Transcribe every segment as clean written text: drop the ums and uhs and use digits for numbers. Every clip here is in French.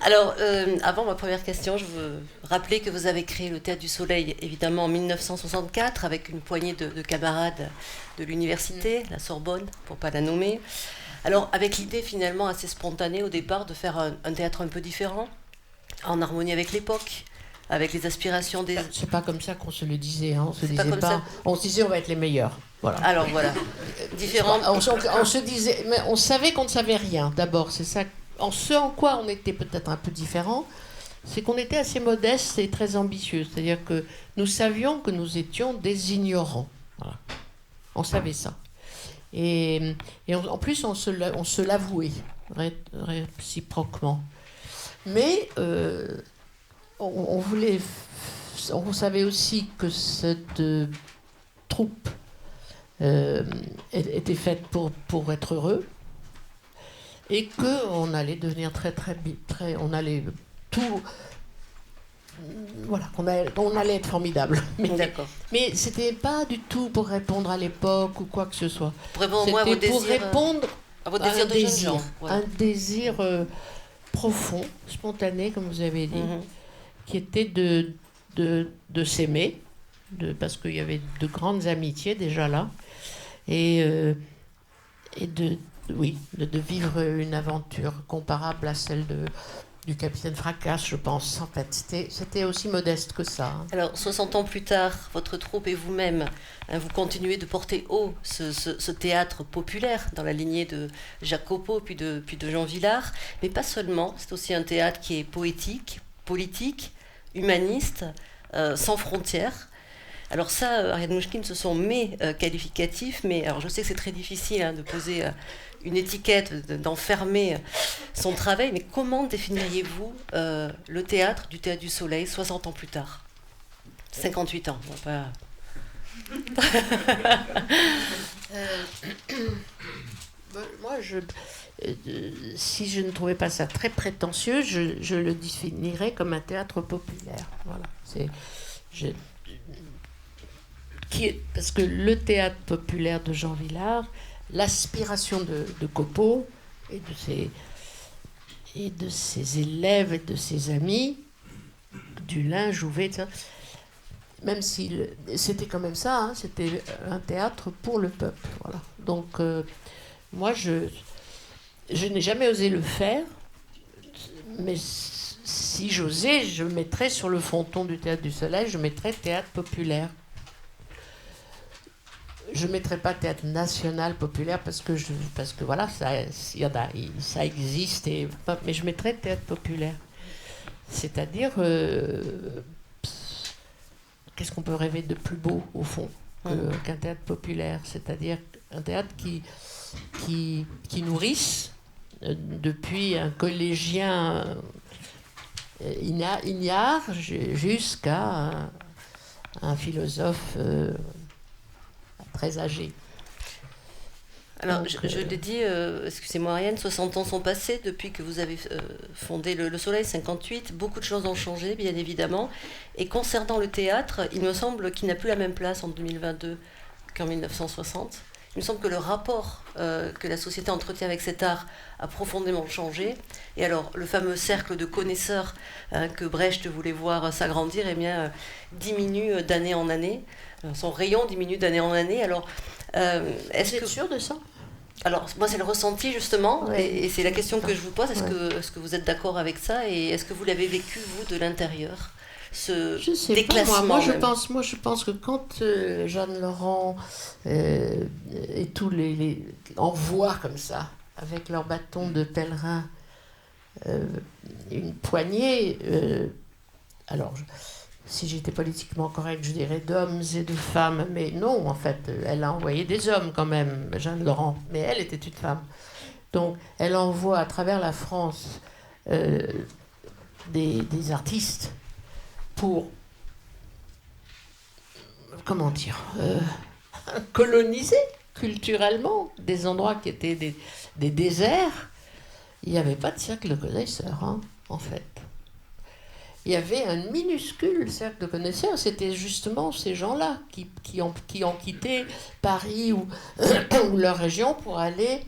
Alors, avant ma première question, je veux rappeler que vous avez créé le Théâtre du Soleil, évidemment, en 1964, avec une poignée de camarades de l'université, la Sorbonne, pour ne pas la nommer. Alors, avec l'idée finalement assez spontanée au départ de faire un théâtre un peu différent, en harmonie avec l'époque, avec les aspirations des... C'est pas comme ça qu'on se le disait, hein. C'est pas comme ça. On se disait on va être les meilleurs. Voilà. Alors voilà, différentes... On se disait, mais on savait qu'on ne savait rien. D'abord, c'est ça. Ce en quoi on était peut-être un peu différent, c'est qu'on était assez modeste et très ambitieux. C'est-à-dire que nous savions que nous étions des ignorants. Voilà. On savait ça. En plus, on se l'avouait réciproquement. Mais on voulait. On savait aussi que cette troupe était faite pour être heureux et qu'on allait devenir très on allait tout, voilà, on allait être formidable. D'accord. Mais c'était pas du tout pour répondre à l'époque ou quoi que ce soit. Pour répondre au moins à vos C'était pour désirs, répondre à votre à désir un de jeune désir, gens. Ouais. un désir profond, spontané, comme vous avez dit, qui était de s'aimer, parce qu'il y avait de grandes amitiés déjà là, et de vivre une aventure comparable à celle du capitaine Fracasse, je pense. En fait, c'était aussi modeste que ça. Hein. Alors, 60 ans plus tard, votre troupe et vous-même, vous continuez de porter haut ce théâtre populaire dans la lignée de Jacques Copeau puis de Jean Vilar, mais pas seulement. C'est aussi un théâtre qui est poétique, politique, humaniste, sans frontières. Alors ça, Ariane Mouchkine, ce sont mes qualificatifs, mais alors je sais que c'est très difficile de poser une étiquette, d'enfermer son travail, mais comment définiriez-vous le théâtre du Soleil 60 ans plus tard 58 ans, on va pas... Moi, si je ne trouvais pas ça très prétentieux, je le définirais comme un théâtre populaire. Voilà. Parce que le théâtre populaire de Jean Vilar, l'aspiration de Copeau et de ses élèves et de ses amis, Dulin, Jouvet, etc., même si c'était quand même ça, hein, c'était un théâtre pour le peuple. Voilà. Donc, moi, je n'ai jamais osé le faire, mais si j'osais, je mettrais sur le fronton du Théâtre du Soleil, je mettrais théâtre populaire. Je ne mettrais pas théâtre national populaire parce que voilà, ça existe, mais je mettrais théâtre populaire. C'est-à-dire, qu'est-ce qu'on peut rêver de plus beau, au fond, qu'un théâtre populaire? C'est-à-dire un théâtre qui nourrisse, depuis un collégien ignare jusqu'à un philosophe très âgé. Alors, je l'ai dit, excusez-moi Ariane, 60 ans sont passés depuis que vous avez fondé le Soleil, 58. Beaucoup de choses ont changé, bien évidemment. Et concernant le théâtre, il me semble qu'il n'a plus la même place en 2022 qu'en 1960. Il me semble que le rapport que la société entretient avec cet art a profondément changé. Et alors, le fameux cercle de connaisseurs que Brecht voulait voir s'agrandir, eh bien, diminue d'année en année. Son rayon diminue d'année en année. Alors, est-ce que sûr de ça? Alors, moi, c'est le ressenti, justement, ouais, et c'est la question que je vous pose. Est-ce que vous êtes d'accord avec ça? Et est-ce que vous l'avez vécu, vous, de l'intérieur, ce déclassement? Moi, je pense que quand Jeanne Laurent et tous les envoient comme ça, avec leur bâton de pèlerin, une poignée, alors... Si j'étais politiquement correcte, je dirais d'hommes et de femmes. Mais non, en fait, elle a envoyé des hommes quand même, Jeanne Laurent. Mais elle était une femme. Donc, elle envoie à travers la France des artistes pour, comment dire, coloniser culturellement des endroits qui étaient des déserts. Il n'y avait pas de cercle de connaisseurs, hein, en fait. Il y avait un minuscule cercle de connaisseurs, c'était justement ces gens-là qui ont quitté Paris ou, ou leur région pour aller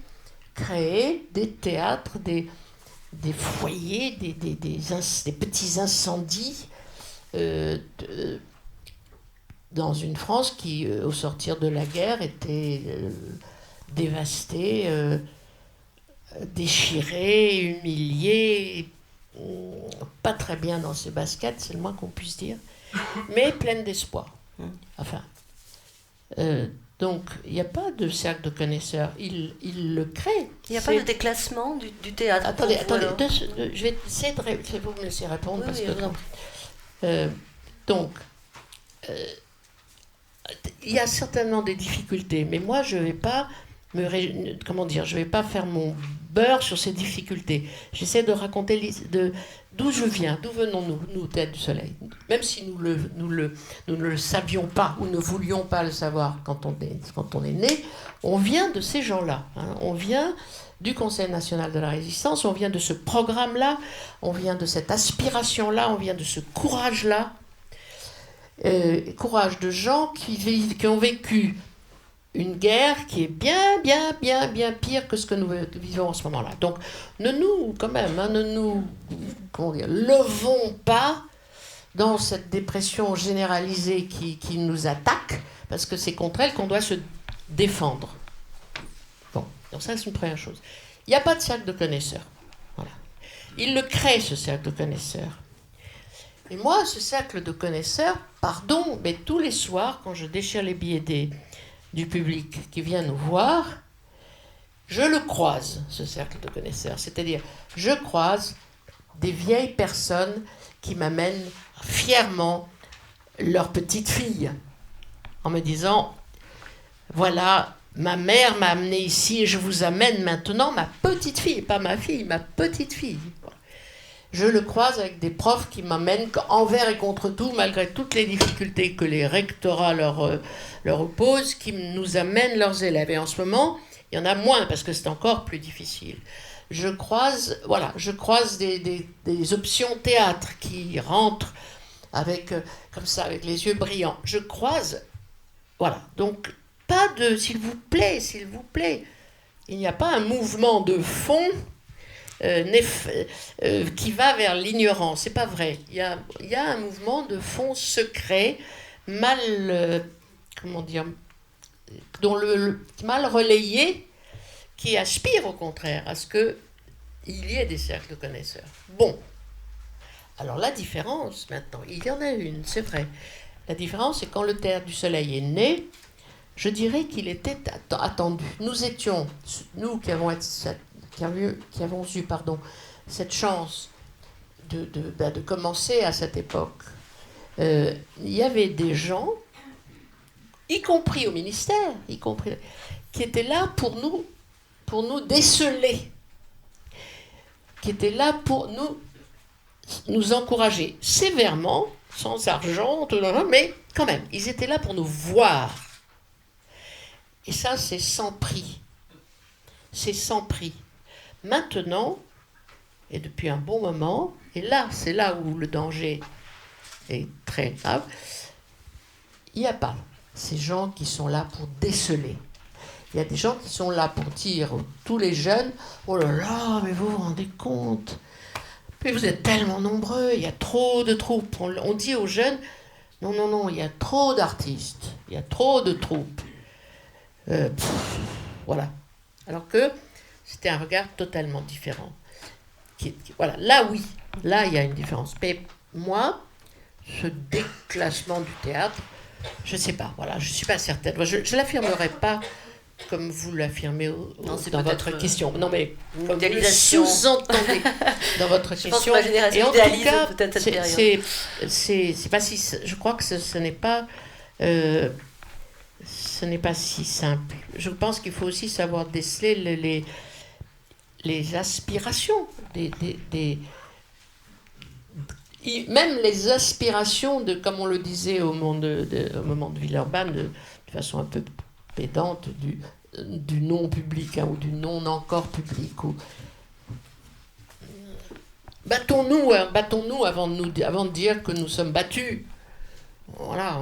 créer des théâtres, des foyers, des petits incendies dans une France qui, au sortir de la guerre, était dévastée, déchirée, humiliée, pas très bien dans ses baskets, c'est le moins qu'on puisse dire, mais pleine d'espoir. Enfin, donc, il n'y a pas de cercle de connaisseurs, il le crée. Il n'y a pas de déclassement du théâtre. Attendez, je vais essayer de vous me laisser répondre, parce que... donc, il y a certainement des difficultés, mais moi, je ne vais pas je vais pas faire mon beurre sur ces difficultés. J'essaie de raconter d'où je viens, d'où venons-nous, nous, Tête du Soleil. Même si nous ne le savions pas ou ne voulions pas le savoir quand on est né, on vient de ces gens-là. Hein. On vient du Conseil national de la résistance, on vient de ce programme-là, on vient de cette aspiration-là, on vient de ce courage-là. Courage de gens qui ont vécu une guerre qui est bien pire que ce que nous vivons en ce moment-là. Donc, ne nous levons pas dans cette dépression généralisée qui nous attaque, parce que c'est contre elle qu'on doit se défendre. Bon, donc ça, c'est une première chose. Il n'y a pas de cercle de connaisseurs. Voilà. Il le crée, ce cercle de connaisseurs. Et moi, ce cercle de connaisseurs, pardon, mais tous les soirs, quand je déchire les billets du public qui vient nous voir, je le croise, ce cercle de connaisseurs. C'est-à-dire, je croise des vieilles personnes qui m'amènent fièrement leur petite fille, en me disant, voilà, ma mère m'a amené ici et je vous amène maintenant ma petite fille, pas ma fille, ma petite fille. Je le croise avec des profs qui m'amènent envers et contre tout, malgré toutes les difficultés que les rectorats leur opposent, qui nous amènent leurs élèves. Et en ce moment, il y en a moins parce que c'est encore plus difficile. Je croise des options théâtre qui rentrent comme ça, avec les yeux brillants. Je croise, voilà. Donc, pas de, s'il vous plaît, il n'y a pas un mouvement de fond qui va vers l'ignorance. C'est pas vrai. Il y a un mouvement de fond secret, mal relayé, qui aspire au contraire à ce qu'il y ait des cercles de connaisseurs. Bon. Alors la différence maintenant, il y en a une, c'est vrai. La différence, c'est quand le Théâtre du Soleil est né, je dirais qu'il était attendu. Nous qui avons eu cette chance de commencer à cette époque, il y avait des gens, y compris au ministère, qui étaient là pour nous déceler, qui étaient là pour nous encourager sévèrement, sans argent, mais quand même, ils étaient là pour nous voir. Et ça, c'est sans prix. C'est sans prix. Maintenant, et depuis un bon moment, et là, c'est là où le danger est très grave, il n'y a pas ces gens qui sont là pour déceler. Il y a des gens qui sont là pour dire, tous les jeunes, oh là là, mais vous vous rendez compte, mais vous êtes tellement nombreux, il y a trop de troupes. On dit aux jeunes, non, il y a trop d'artistes, il y a trop de troupes. Voilà. Alors que c'était un regard totalement différent. Voilà, là oui, là il y a une différence. Mais moi, ce déclassement du théâtre, je ne sais pas, voilà, je ne suis pas certaine. Je ne l'affirmerai pas comme vous l'affirmez dans votre question. Non, mais comme vous le sous-entendez dans votre question. Je pense que ma génération idéalise peut-être cette période. C'est pas si... Je crois que ce n'est pas... ce n'est pas si simple. Je pense qu'il faut aussi savoir déceler les aspirations, même les aspirations comme on le disait au moment de Villeurbanne, de façon un peu pédante, du non public, hein, ou du non encore public. Battons-nous avant de dire que nous sommes battus. Voilà.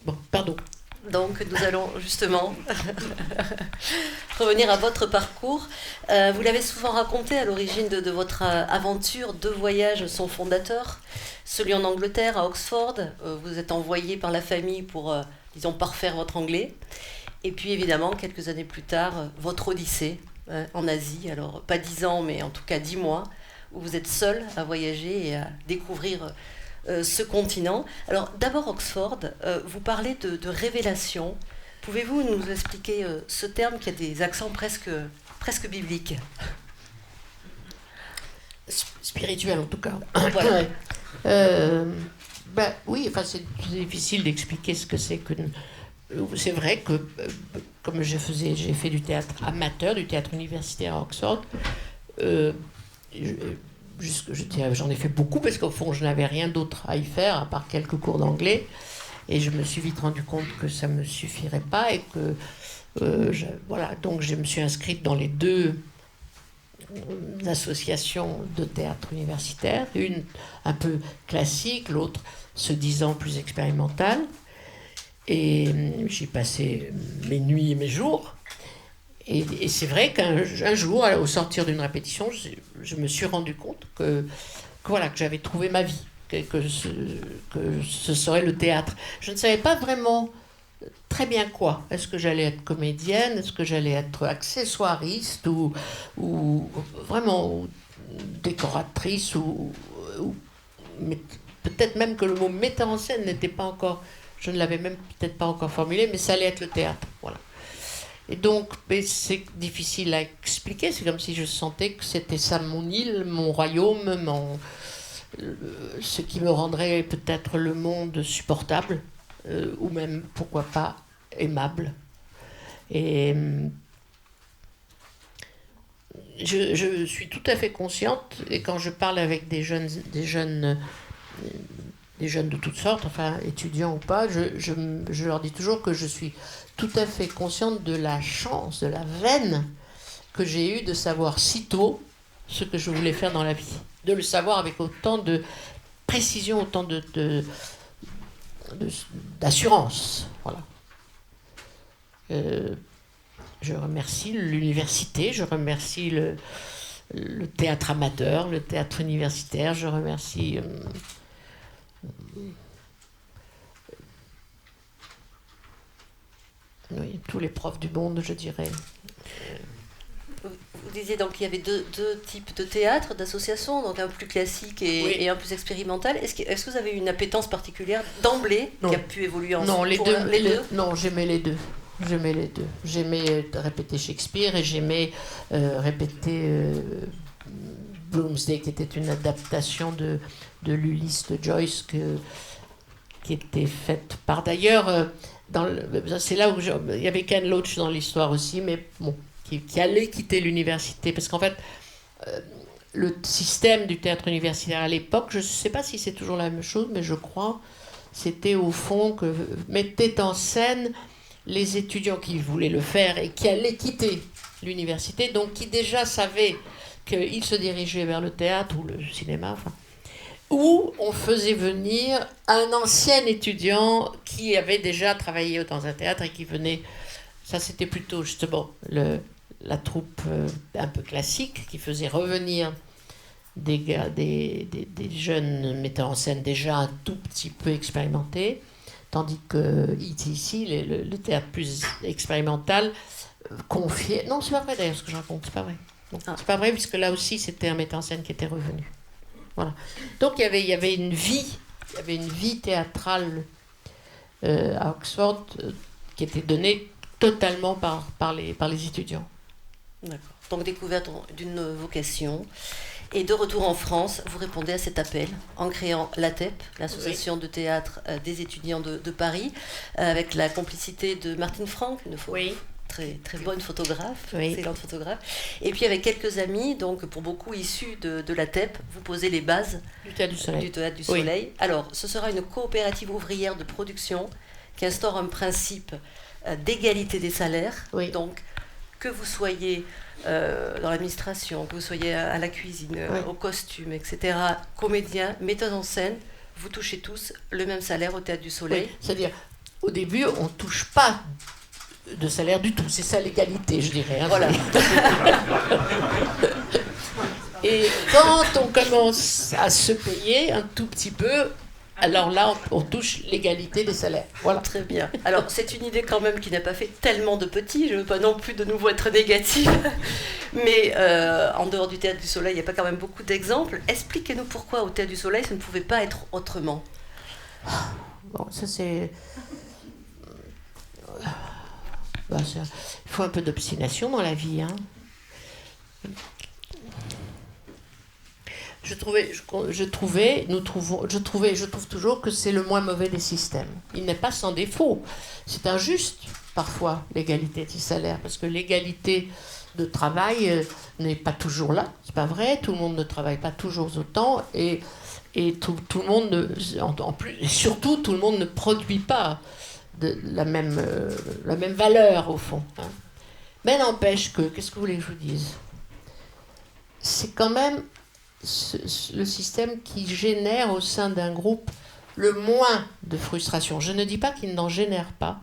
Bon, pardon. Donc nous allons justement revenir à votre parcours. Vous l'avez souvent raconté à l'origine de votre aventure. 2 voyages sont fondateurs. Celui en Angleterre, à Oxford. Vous êtes envoyé par la famille pour, disons, parfaire votre anglais. Et puis évidemment, quelques années plus tard, votre odyssée en Asie. Alors pas 10 ans, mais en tout cas 10 mois, où vous êtes seul à voyager et à découvrir ce continent. Alors d'abord Oxford, vous parlez de révélation. Pouvez-vous nous expliquer ce terme qui a des accents presque bibliques? Spirituel en tout cas. Voilà. Oui, enfin c'est difficile d'expliquer ce que c'est que... C'est vrai que, comme j'ai fait du théâtre amateur, du théâtre universitaire à Oxford, j'en ai fait beaucoup parce qu'au fond, je n'avais rien d'autre à y faire à part quelques cours d'anglais. Et je me suis vite rendu compte que ça ne me suffirait pas et que, voilà, donc je me suis inscrite dans les 2 associations de théâtre universitaire, une un peu classique, l'autre se disant plus expérimentale. Et j'ai passé mes nuits et mes jours. Et c'est vrai qu'un jour, au sortir d'une répétition, je me suis rendu compte que j'avais trouvé ma vie, que ce serait le théâtre. Je ne savais pas vraiment très bien quoi. Est-ce que j'allais être comédienne? Est-ce que j'allais être accessoiriste ou vraiment décoratrice mais peut-être même que le mot metteur en scène n'était pas encore... Je ne l'avais même peut-être pas encore formulé, mais ça allait être le théâtre. Voilà. Et donc, c'est difficile à expliquer. C'est comme si je sentais que c'était ça mon île, mon royaume, ce qui me rendrait peut-être le monde supportable, ou même, pourquoi pas, aimable. Et je suis tout à fait consciente, et quand je parle avec des jeunes de toutes sortes, enfin étudiants ou pas, je leur dis toujours que je suis tout à fait consciente de la chance, de la veine que j'ai eue de savoir si tôt ce que je voulais faire dans la vie. De le savoir avec autant de précision, autant d'assurance. Voilà. Je remercie l'université, je remercie le théâtre amateur, le théâtre universitaire, je remercie... oui, tous les profs du monde, je dirais. Vous disiez donc qu'il y avait deux types de théâtre, d'associations, donc un plus classique et un plus expérimental. Est-ce que vous avez une appétence particulière d'emblée qui a pu évoluer ensemble? Non, les deux. Non, j'aimais les deux. J'aimais répéter Shakespeare et j'aimais répéter Bloomsday, qui était une adaptation de l'Ulysse de Joyce qui était faite par d'ailleurs... c'est là où il y avait Ken Loach dans l'histoire aussi, mais bon, qui allait quitter l'université. Parce qu'en fait, le système du théâtre universitaire à l'époque, je ne sais pas si c'est toujours la même chose, mais je crois, c'était au fond que mettait en scène les étudiants qui voulaient le faire et qui allaient quitter l'université, donc qui déjà savaient qu'ils se dirigeaient vers le théâtre ou le cinéma, enfin, où on faisait venir un ancien étudiant qui avait déjà travaillé dans un théâtre et qui venait... Ça, c'était plutôt justement la troupe un peu classique qui faisait revenir des jeunes metteurs en scène déjà un tout petit peu expérimentés, tandis que ici, le théâtre plus expérimental confiait... Non, c'est pas vrai d'ailleurs ce que je raconte, c'est pas vrai. Non, c'est pas vrai, puisque là aussi, c'était un metteur en scène qui était revenu. Voilà. Donc il y avait une vie théâtrale à Oxford qui était donnée totalement par les étudiants. D'accord. Donc découverte d'une vocation. Et de retour en France, vous répondez à cet appel en créant l'ATEP, l'association de théâtre des étudiants de Paris, avec la complicité de Martine Franck, une très bonne photographe, excellente photographe. Et puis avec quelques amis, donc pour beaucoup issus de l'ATEP, vous posez les bases du Théâtre du Soleil. Oui. Alors, ce sera une coopérative ouvrière de production qui instaure un principe d'égalité des salaires. Oui. Donc, que vous soyez dans l'administration, que vous soyez à la cuisine, au costume, etc., comédien, metteur en scène, vous touchez tous le même salaire au Théâtre du Soleil. Oui. C'est-à-dire, au début, on ne touche pas de salaire du tout. C'est ça l'égalité, je dirais. Hein. Voilà. Et quand on commence à se payer un tout petit peu, alors là, on touche l'égalité des salaires. Voilà. Très bien. Alors, c'est une idée quand même qui n'a pas fait tellement de petits. Je ne veux pas non plus de nouveau être négative. Mais en dehors du Théâtre du Soleil, il n'y a pas quand même beaucoup d'exemples. Expliquez-nous pourquoi au Théâtre du Soleil, ça ne pouvait pas être autrement. Bon, ça c'est... il faut un peu d'obstination dans la vie. Hein. Je trouve toujours que c'est le moins mauvais des systèmes. Il n'est pas sans défaut. C'est injuste, parfois, l'égalité des salaires, parce que l'égalité de travail n'est pas toujours là. C'est pas vrai, tout le monde ne travaille pas toujours autant, et tout le monde, en plus, et surtout, tout le monde ne produit pas la même valeur, au fond. Hein. Mais n'empêche que, qu'est-ce que vous voulez que je vous dise ? C'est quand même le système qui génère au sein d'un groupe le moins de frustration. Je ne dis pas qu'il n'en génère pas,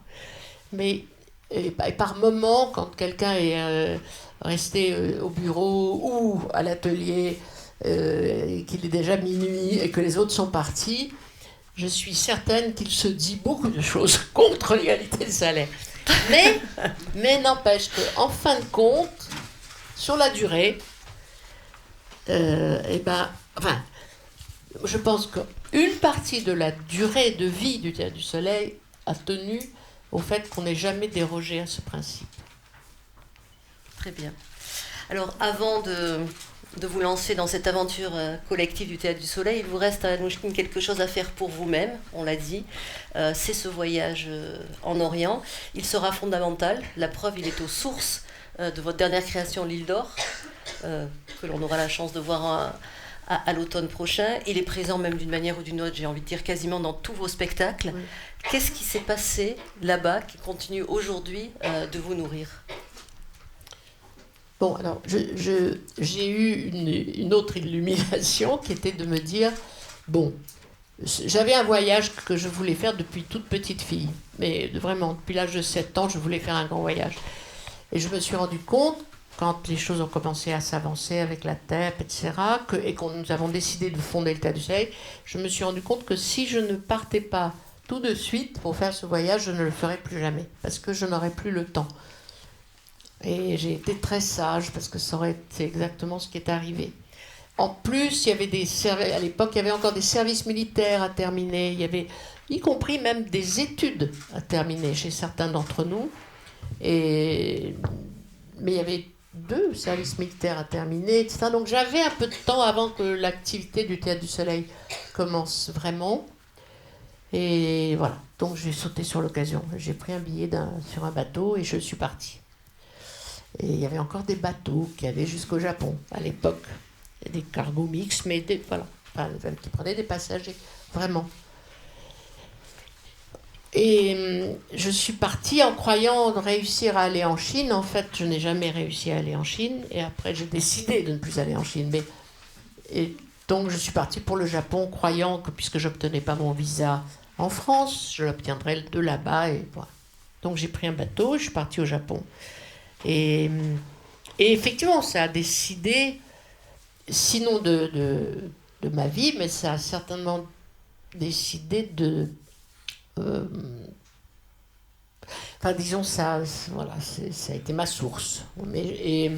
mais et par moment, quand quelqu'un est resté au bureau ou à l'atelier, et qu'il est déjà minuit et que les autres sont partis, je suis certaine qu'il se dit beaucoup de choses contre l'égalité des salaires. Mais n'empêche qu'en fin de compte, sur la durée, je pense qu'une partie de la durée de vie du Théâtre du Soleil a tenu au fait qu'on n'ait jamais dérogé à ce principe. Très bien. Alors, avant de vous lancer dans cette aventure collective du Théâtre du Soleil, il vous reste à Anouchkine quelque chose à faire pour vous-même, on l'a dit. C'est ce voyage en Orient. Il sera fondamental. La preuve, il est aux sources de votre dernière création, L'Île d'Or, que l'on aura la chance de voir à l'automne prochain. Il est présent même d'une manière ou d'une autre, j'ai envie de dire, quasiment dans tous vos spectacles. Oui. Qu'est-ce qui s'est passé là-bas qui continue aujourd'hui de vous nourrir ? Bon, alors, j'ai eu une autre illumination qui était de me dire, bon, j'avais un voyage que je voulais faire depuis toute petite fille, mais vraiment, depuis l'âge de 7 ans, je voulais faire un grand voyage. Et je me suis rendu compte, quand les choses ont commencé à s'avancer avec la TEP, etc., et que nous avons décidé de fonder le Théâtre du Soleil, je me suis rendu compte que si je ne partais pas tout de suite pour faire ce voyage, je ne le ferais plus jamais, parce que je n'aurais plus le temps. Et j'ai été très sage, parce que ça aurait été exactement ce qui est arrivé. En plus, il y avait à l'époque, il y avait encore des services militaires à terminer, il y avait y compris même des études à terminer chez certains d'entre nous. Mais il y avait 2 services militaires à terminer, etc. Donc j'avais un peu de temps avant que l'activité du Théâtre du Soleil commence vraiment. Et voilà, donc j'ai sauté sur l'occasion. J'ai pris un billet sur un bateau et je suis partie. Et il y avait encore des bateaux qui allaient jusqu'au Japon à l'époque. Des cargos mixtes, mais qui prenaient des passagers, vraiment. Et je suis partie en croyant réussir à aller en Chine. En fait, je n'ai jamais réussi à aller en Chine. Et après, j'ai décidé de ne plus aller en Chine. Et donc, je suis partie pour le Japon, croyant que puisque je n'obtenais pas mon visa en France, je l'obtiendrais de là-bas. Et voilà. Donc, j'ai pris un bateau et je suis partie au Japon. Et effectivement, ça a décidé, sinon de ma vie, mais ça a certainement décidé de... disons, ça a été ma source. Et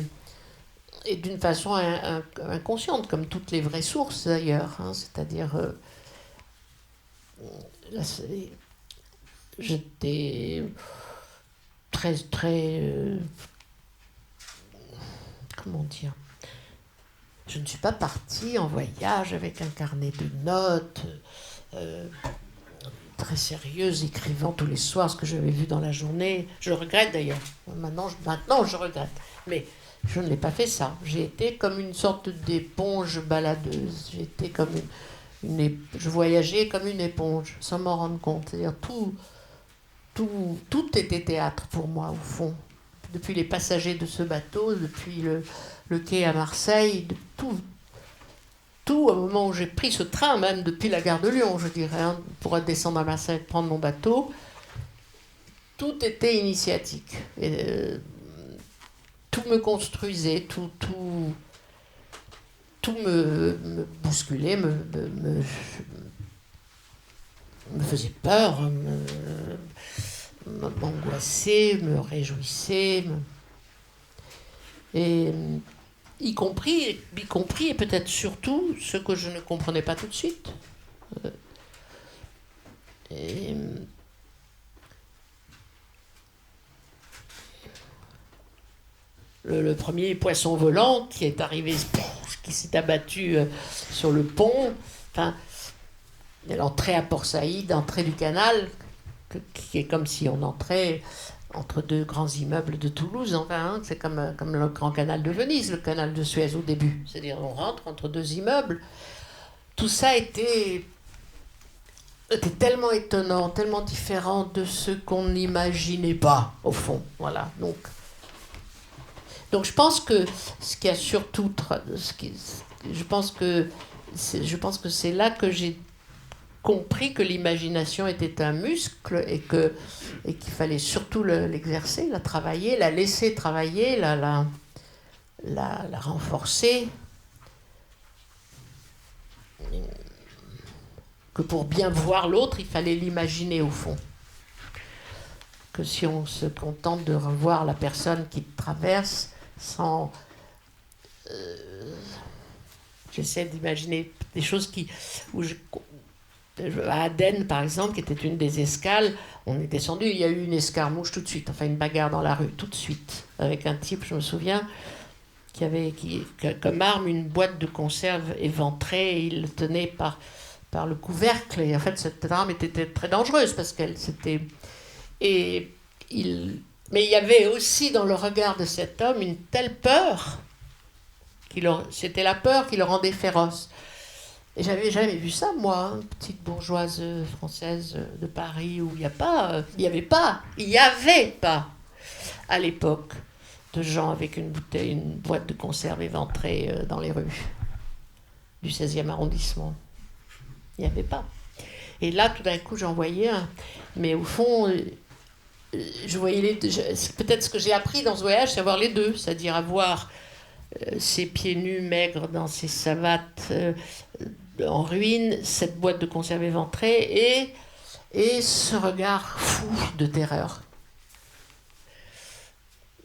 d'une façon inconsciente, comme toutes les vraies sources d'ailleurs. Hein, c'est-à-dire, j'étais très, très... comment dire ? Je ne suis pas partie en voyage avec un carnet de notes... très sérieuse, écrivant tous les soirs ce que j'avais vu dans la journée. Je le regrette d'ailleurs. Maintenant, je regrette. Mais je ne l'ai pas fait ça. J'ai été comme une sorte d'éponge baladeuse. J'étais comme je voyageais comme une éponge, sans m'en rendre compte. C'est-à-dire tout était théâtre pour moi, au fond. Depuis les passagers de ce bateau, depuis le quai à Marseille, tout au moment où j'ai pris ce train, même depuis la gare de Lyon, je dirais, pour descendre à Marseille, prendre mon bateau, tout était initiatique. Et, tout me construisait, tout me bousculait, me faisait peur, m'angoissait, me réjouissait. Et y compris et peut-être surtout ce que je ne comprenais pas tout de suite. Et le premier poisson volant qui est arrivé, qui s'est abattu sur le pont, enfin, l'entrée à Port-Saïd, l'entrée du canal, qui est comme si on entrait entre deux grands immeubles de Toulouse, enfin, hein, c'est comme le grand canal de Venise, le canal de Suez au début. C'est-à-dire on rentre entre deux immeubles. Tout ça était tellement étonnant, tellement différent de ce qu'on n'imaginait pas, au fond. Voilà. Donc je pense que ce qui a surtout... je pense que c'est là que j'ai compris que l'imagination était un muscle et qu'il fallait surtout l'exercer, la travailler, la laisser travailler, la renforcer. Que pour bien voir l'autre, il fallait l'imaginer au fond. Que si on se contente de revoir la personne qui traverse sans... j'essaie d'imaginer des choses à Aden, par exemple, qui était une des escales, on est descendu, il y a eu une escarmouche tout de suite, enfin une bagarre dans la rue, tout de suite, avec un type, je me souviens, qui avait comme arme une boîte de conserve éventrée, et il le tenait par le couvercle, et en fait cette arme était très dangereuse, parce qu'elle s'était... Mais il y avait aussi dans le regard de cet homme une telle peur, c'était la peur qui le rendait féroce. Et j'avais jamais vu ça, moi, hein, petite bourgeoise française de Paris, où il n'y avait pas à l'époque de gens avec une boîte de conserve éventrée dans les rues du 16e arrondissement. Il n'y avait pas. Et là, tout d'un coup, j'en voyais un. Mais au fond, je voyais les deux. Peut-être ce que j'ai appris dans ce voyage, c'est avoir les deux, c'est-à-dire avoir ses pieds nus maigres dans ses savates en ruine, cette boîte de conserve éventrée et ce regard fou de terreur.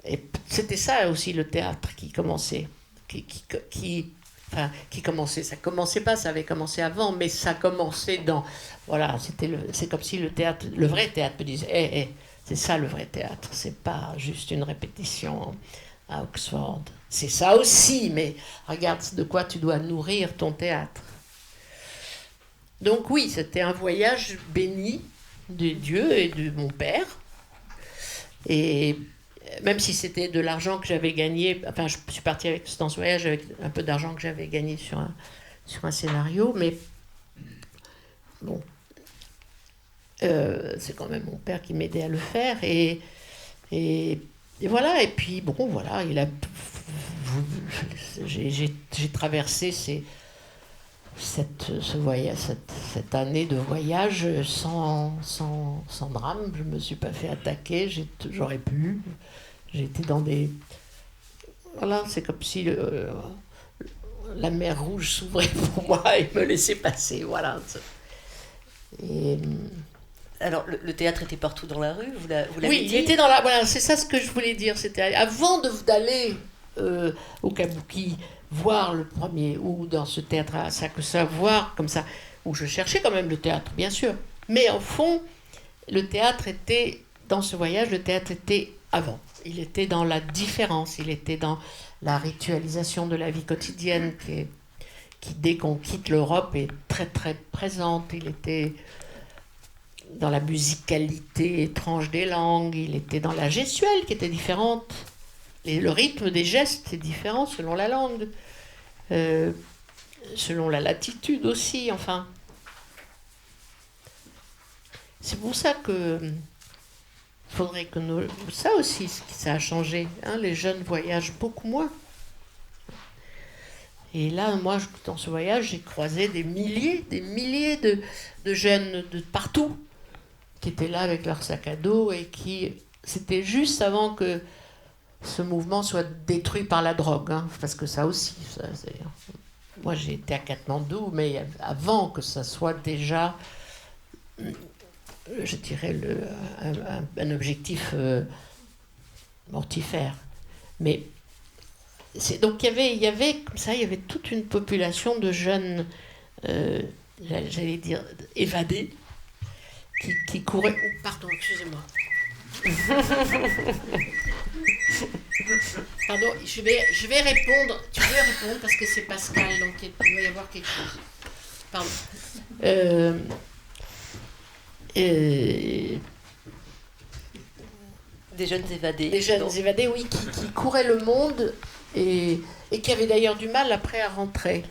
Et c'était ça aussi le théâtre qui commençait, qui commençait, ça commençait pas, ça avait commencé avant, mais ça commençait dans, voilà, c'est comme si le vrai théâtre me disait, c'est ça le vrai théâtre, c'est pas juste une répétition à Oxford. C'est ça aussi, mais regarde de quoi tu dois nourrir ton théâtre. Donc oui, c'était un voyage béni de Dieu et de mon père. Et même si c'était de l'argent que j'avais gagné, enfin je suis partie dans ce voyage avec un peu d'argent que j'avais gagné sur un scénario, mais bon, c'est quand même mon père qui m'aidait à le faire. Et voilà, et puis bon, voilà, j'ai traversé cette année de voyage sans drame. Je ne me suis pas fait attaquer, j'aurais pu. J'ai été dans des... Voilà, c'est comme si la mer Rouge s'ouvrait pour moi et me laissait passer, voilà. Et... Alors, le théâtre était partout dans la rue, vous l'avez oui, dit. il était dans la... Voilà, c'est ça ce que je voulais dire. C'était avant d'aller au Kabuki, voir le premier, ou dans ce théâtre à Sakusa, voir comme ça, où je cherchais quand même le théâtre, bien sûr. Mais au fond, le théâtre était, dans ce voyage, le théâtre était avant. Il était dans la différence, il était dans la ritualisation de la vie quotidienne qui dès qu'on quitte l'Europe, est très très présente. Il était dans la musicalité étrange des langues, il était dans la gestuelle qui était différente. Et le rythme des gestes est différent selon la langue, selon la latitude aussi, enfin. C'est pour ça que faudrait que ça aussi, ça a changé. Hein, les jeunes voyagent beaucoup moins. Et là, moi, dans ce voyage, j'ai croisé des milliers de jeunes de partout, qui étaient là avec leur sac à dos et qui... C'était juste avant que ce mouvement soit détruit par la drogue, hein, parce que ça aussi, moi j'ai été à Katmandou, mais avant que ça soit déjà, je dirais, un objectif mortifère. Mais donc il y avait comme ça, il y avait toute une population de jeunes, j'allais dire évadés, qui couraient. Oh, pardon, excusez-moi. Pardon, je vais répondre. Tu veux répondre parce que c'est Pascal, donc il doit y avoir quelque chose. Pardon. Des jeunes évadés. Des jeunes évadés, oui, qui couraient le monde et qui avaient d'ailleurs du mal après à rentrer.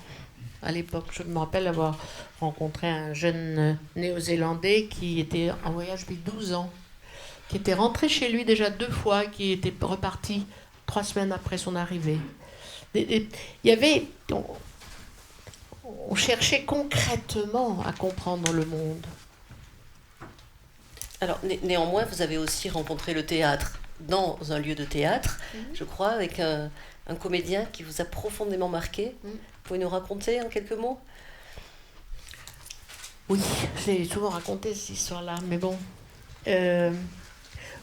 À l'époque, je me rappelle avoir rencontré un jeune néo-zélandais qui était en voyage depuis 12 ans, qui était rentré chez lui déjà 2 fois, qui était reparti 3 semaines après son arrivée. Il y avait... On cherchait concrètement à comprendre le monde. Alors, néanmoins, vous avez aussi rencontré le théâtre dans un lieu de théâtre, je crois, avec un comédien qui vous a profondément marqué. Vous pouvez nous raconter en quelques mots ? Oui, j'ai souvent raconté cette histoire-là, mais bon...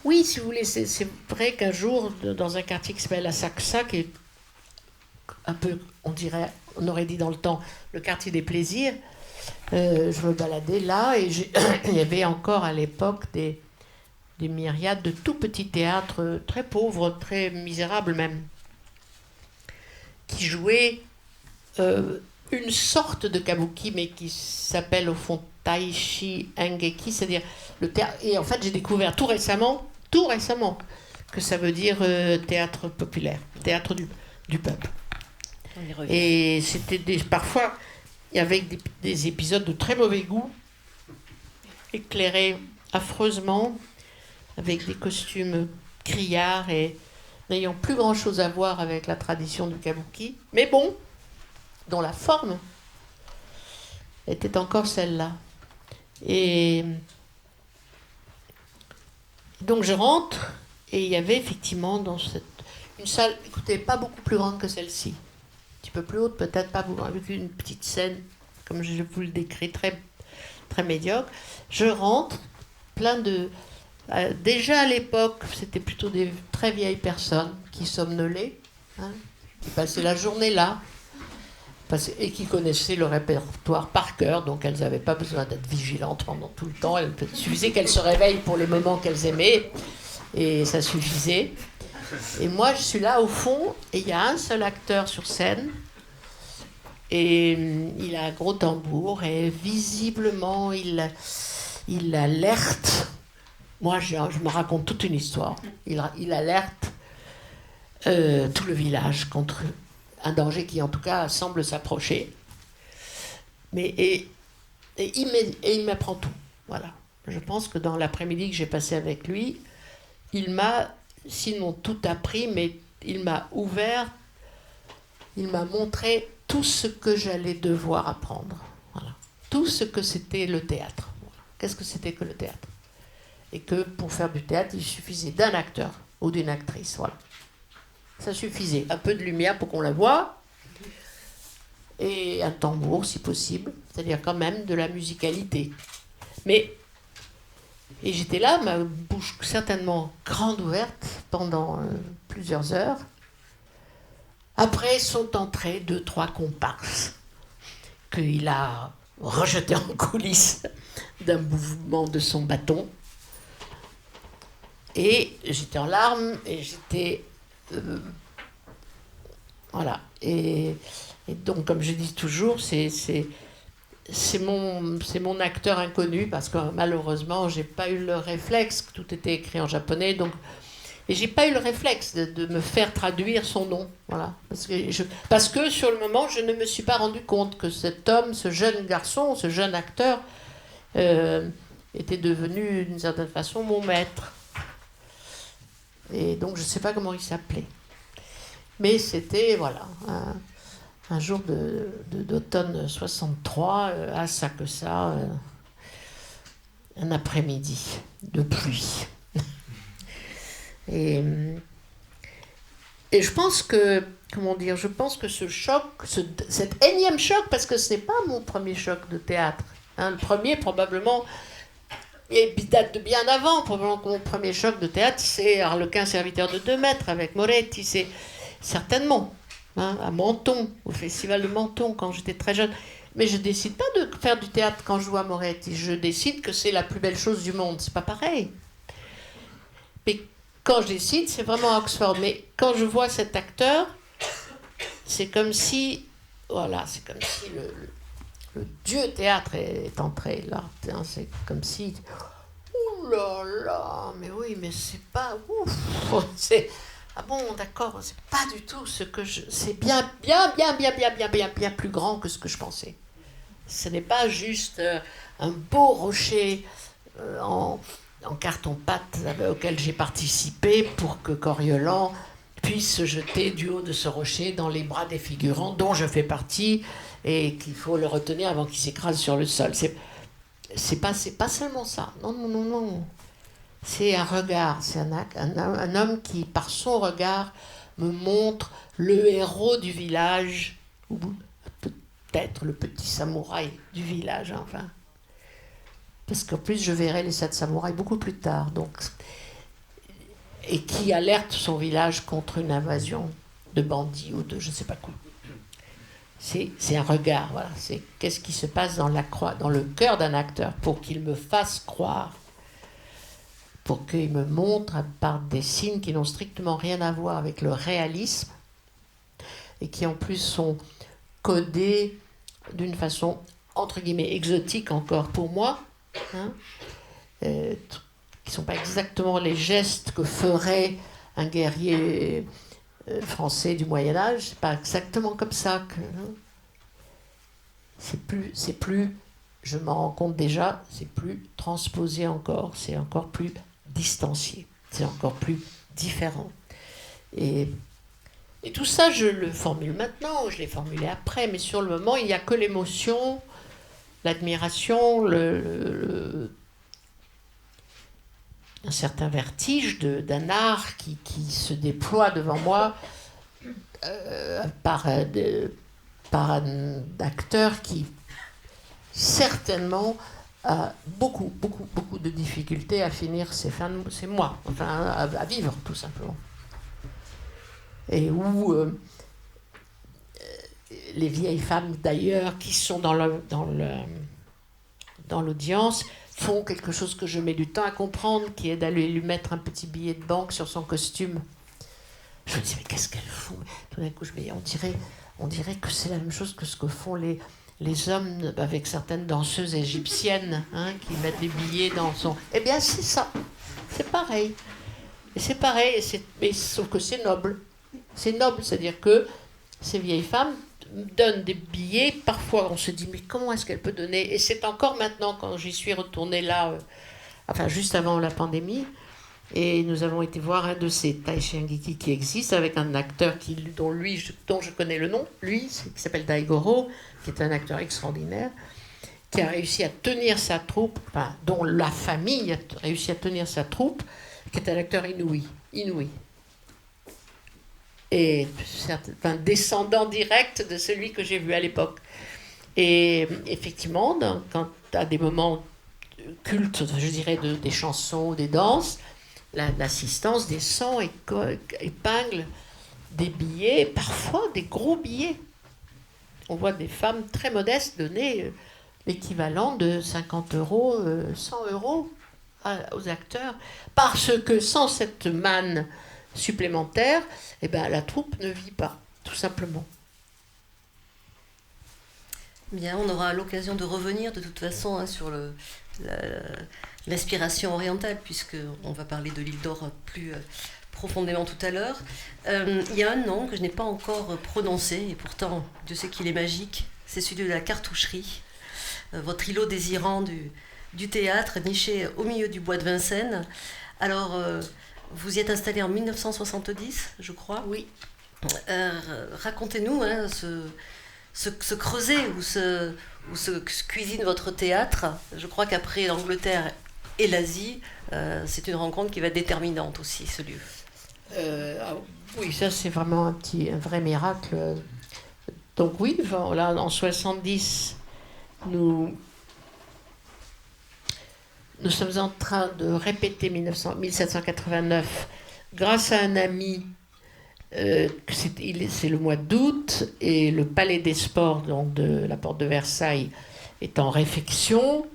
Oui, si vous voulez, c'est vrai qu'un jour, dans un quartier qui s'appelle Asakusa, qui est un peu, on aurait dit dans le temps, le quartier des plaisirs, je me baladais là et il y avait encore à l'époque des myriades de tout petits théâtres très pauvres, très misérables même, qui jouaient une sorte de kabuki, mais qui s'appelle au fond Taishi Engeki, c'est-à-dire le théâtre. Et en fait, j'ai découvert tout récemment, que ça veut dire théâtre populaire, théâtre du peuple. Et c'était parfois, il y avait des épisodes de très mauvais goût, éclairés affreusement, avec des costumes criards et n'ayant plus grand-chose à voir avec la tradition du kabuki, mais bon, dont la forme était encore celle-là. Et donc je rentre, et il y avait effectivement dans une salle, écoutez, pas beaucoup plus grande que celle-ci, un petit peu plus haute, peut-être pas beaucoup, avec une petite scène, comme je vous le décris, très, très médiocre. Je rentre, plein de... déjà à l'époque, c'était plutôt des très vieilles personnes qui somnolaient, hein, qui passaient la journée là, et qui connaissaient le répertoire par cœur, donc elles n'avaient pas besoin d'être vigilantes pendant tout le temps. Il suffisait qu'elles se réveillent pour les moments qu'elles aimaient, et ça suffisait. Et moi, je suis là au fond, et il y a un seul acteur sur scène, et il a un gros tambour, et visiblement, il alerte. Moi, je me raconte toute une histoire. Il alerte tout le village contre un danger qui, en tout cas, semble s'approcher. Et il m'apprend tout. Voilà. Je pense que dans l'après-midi que j'ai passé avec lui, il m'a, sinon tout appris, mais il m'a ouvert, il m'a montré tout ce que j'allais devoir apprendre. Voilà. Tout ce que c'était le théâtre. Voilà. Qu'est-ce que c'était que le théâtre ? Et que pour faire du théâtre, il suffisait d'un acteur ou d'une actrice. Voilà. Ça suffisait. Un peu de lumière pour qu'on la voie, et un tambour si possible, c'est-à-dire quand même de la musicalité. Et j'étais là, ma bouche certainement grande ouverte pendant plusieurs heures. Après sont entrés 2-3 comparses qu'il a rejetés en coulisses d'un mouvement de son bâton. Et j'étais en larmes et j'étais... voilà. Et donc, comme je dis toujours, c'est mon acteur inconnu, parce que malheureusement, j'ai pas eu le réflexe, tout était écrit en japonais, donc, et j'ai pas eu le réflexe de me faire traduire son nom. Voilà. Parce que sur le moment, je ne me suis pas rendu compte que cet homme, ce jeune garçon, ce jeune acteur, était devenu d'une certaine façon mon maître. Et donc, je ne sais pas comment il s'appelait. Mais c'était, voilà, un jour d'automne 63, à Asakusa. un après-midi de pluie. Et je pense que, comment dire, je pense que ce choc, cet énième choc, parce que ce n'est pas mon premier choc de théâtre. Hein, le premier, probablement, et il date de bien avant, probablement que mon premier choc de théâtre, c'est Harlequin serviteur de 2 mètres avec Moretti, c'est certainement, hein, à Menton, au festival de Menton, quand j'étais très jeune. Mais je décide pas de faire du théâtre quand je joue à Moretti, je décide que c'est la plus belle chose du monde, c'est pas pareil. Mais quand je décide, c'est vraiment à Oxford. Mais quand je vois cet acteur, c'est comme si, voilà, c'est comme si le dieu théâtre est entré là. Hein, c'est comme si, ouh là là, mais oui, mais c'est pas ouf. C'est, ah bon, d'accord, c'est pas du tout ce que je, c'est bien plus grand que ce que je pensais. Ce n'est pas juste un beau rocher en carton-pâte auquel j'ai participé pour que Coriolan puisse se jeter du haut de ce rocher dans les bras des figurants dont je fais partie et qu'il faut le retenir avant qu'il s'écrase sur le sol. C'est pas seulement ça. Non, non, non, non. C'est un regard. C'est un homme qui, par son regard, me montre le héros du village, ou peut-être le petit samouraï du village, enfin. Parce qu'en plus, je verrai les 7 samouraïs beaucoup plus tard. Donc, et qui alerte son village contre une invasion de bandits ou de je ne sais pas quoi. C'est un regard, voilà. C'est qu'est-ce qui se passe dans le cœur d'un acteur pour qu'il me fasse croire, pour qu'il me montre par des signes qui n'ont strictement rien à voir avec le réalisme et qui en plus sont codés d'une façon entre guillemets exotique encore pour moi, hein, qui ne sont pas exactement les gestes que ferait un guerrier français du Moyen-Âge, c'est pas exactement comme ça que. Hein. C'est plus, je m'en rends compte déjà, c'est plus transposé encore, c'est encore plus distancié, c'est encore plus différent. Et tout ça, je le formule maintenant, je l'ai formulé après, mais sur le moment, il n'y a que l'émotion, l'admiration, un certain vertige d'un art qui se déploie devant moi par un acteur qui certainement a beaucoup de difficultés à finir ses mois, enfin à vivre tout simplement. Et où les vieilles femmes d'ailleurs qui sont dans l'audience font quelque chose que je mets du temps à comprendre, qui est d'aller lui mettre un petit billet de banque sur son costume. Je me dis, mais qu'est-ce qu'elle fout? Tout d'un coup, on dirait que c'est la même chose que ce que font les hommes avec certaines danseuses égyptiennes, hein, qui mettent des billets dans son... Eh bien, c'est ça. C'est pareil. Et c'est pareil, mais sauf que c'est noble. C'est noble, c'est-à-dire que ces vieilles femmes donnent des billets. Parfois, on se dit, mais comment est-ce qu'elle peut donner? Et c'est encore maintenant, quand j'y suis retournée là, enfin, juste avant la pandémie, et nous avons été voir un de ces Taishiangiki qui existe avec un acteur dont je connais le nom, qui s'appelle Daigoro, qui est un acteur extraordinaire, qui a réussi à tenir sa troupe, enfin, dont la famille a réussi à tenir sa troupe, qui est un acteur inouï. Et enfin, descendant direct de celui que j'ai vu à l'époque. Et effectivement, quand à des moments cultes, je dirais, des chansons, des danses, l'assistance descend et épingle des billets, parfois des gros billets. On voit des femmes très modestes donner l'équivalent de 50 euros, 100 euros aux acteurs, parce que sans cette manne supplémentaire, eh ben, la troupe ne vit pas, tout simplement. Bien, on aura l'occasion de revenir de toute façon hein, sur l'inspiration orientale, puisqu'on va parler de l'île d'Or plus profondément tout à l'heure. Il y a un nom que je n'ai pas encore prononcé, et pourtant, Dieu sait qu'il est magique, c'est celui de la cartoucherie, votre îlot désirant du théâtre, niché au milieu du bois de Vincennes. Alors, vous y êtes installé en 1970, je crois. Oui. Racontez-nous hein, se creuser, où se cuisine votre théâtre. Je crois qu'après l'Angleterre et l'Asie, c'est une rencontre qui va être déterminante aussi, ce lieu. Oui, ça c'est vraiment un vrai miracle. Donc oui, là, en 70, nous sommes en train de répéter 1789 grâce à un ami. C'est le mois d'août et le Palais des Sports, donc de la porte de Versailles, est en réfection.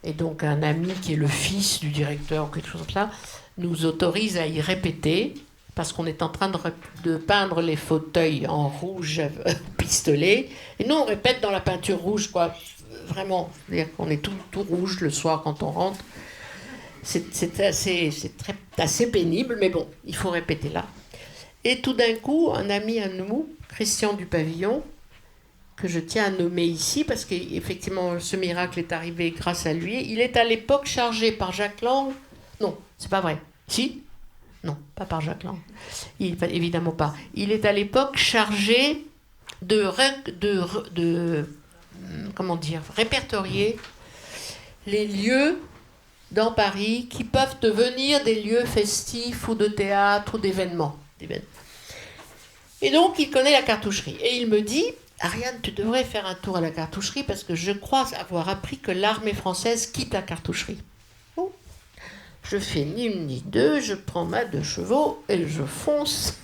Et donc un ami qui est le fils du directeur ou quelque chose comme ça nous autorise à y répéter parce qu'on est en train de peindre les fauteuils en rouge pistolet. Et nous on répète dans la peinture rouge, quoi. Vraiment, c'est-à-dire qu'on est tout rouge le soir quand on rentre. C'est assez pénible, mais bon, il faut répéter là. Et tout d'un coup, un ami à nous, Christian du Pavillon, que je tiens à nommer ici, parce qu'effectivement, ce miracle est arrivé grâce à lui. Il est à l'époque chargé par Jacques Lang. Non, c'est pas vrai. Si ? Non, pas par Jacques Lang. Évidemment pas. Il est à l'époque chargé comment dire, répertorier les lieux dans Paris qui peuvent devenir des lieux festifs ou de théâtre ou d'événements. Et donc, il connaît la cartoucherie. Et il me dit, Ariane, tu devrais faire un tour à la cartoucherie parce que je crois avoir appris que l'armée française quitte la cartoucherie. Bon. Je fais ni une ni deux, je prends ma 2 chevaux et je fonce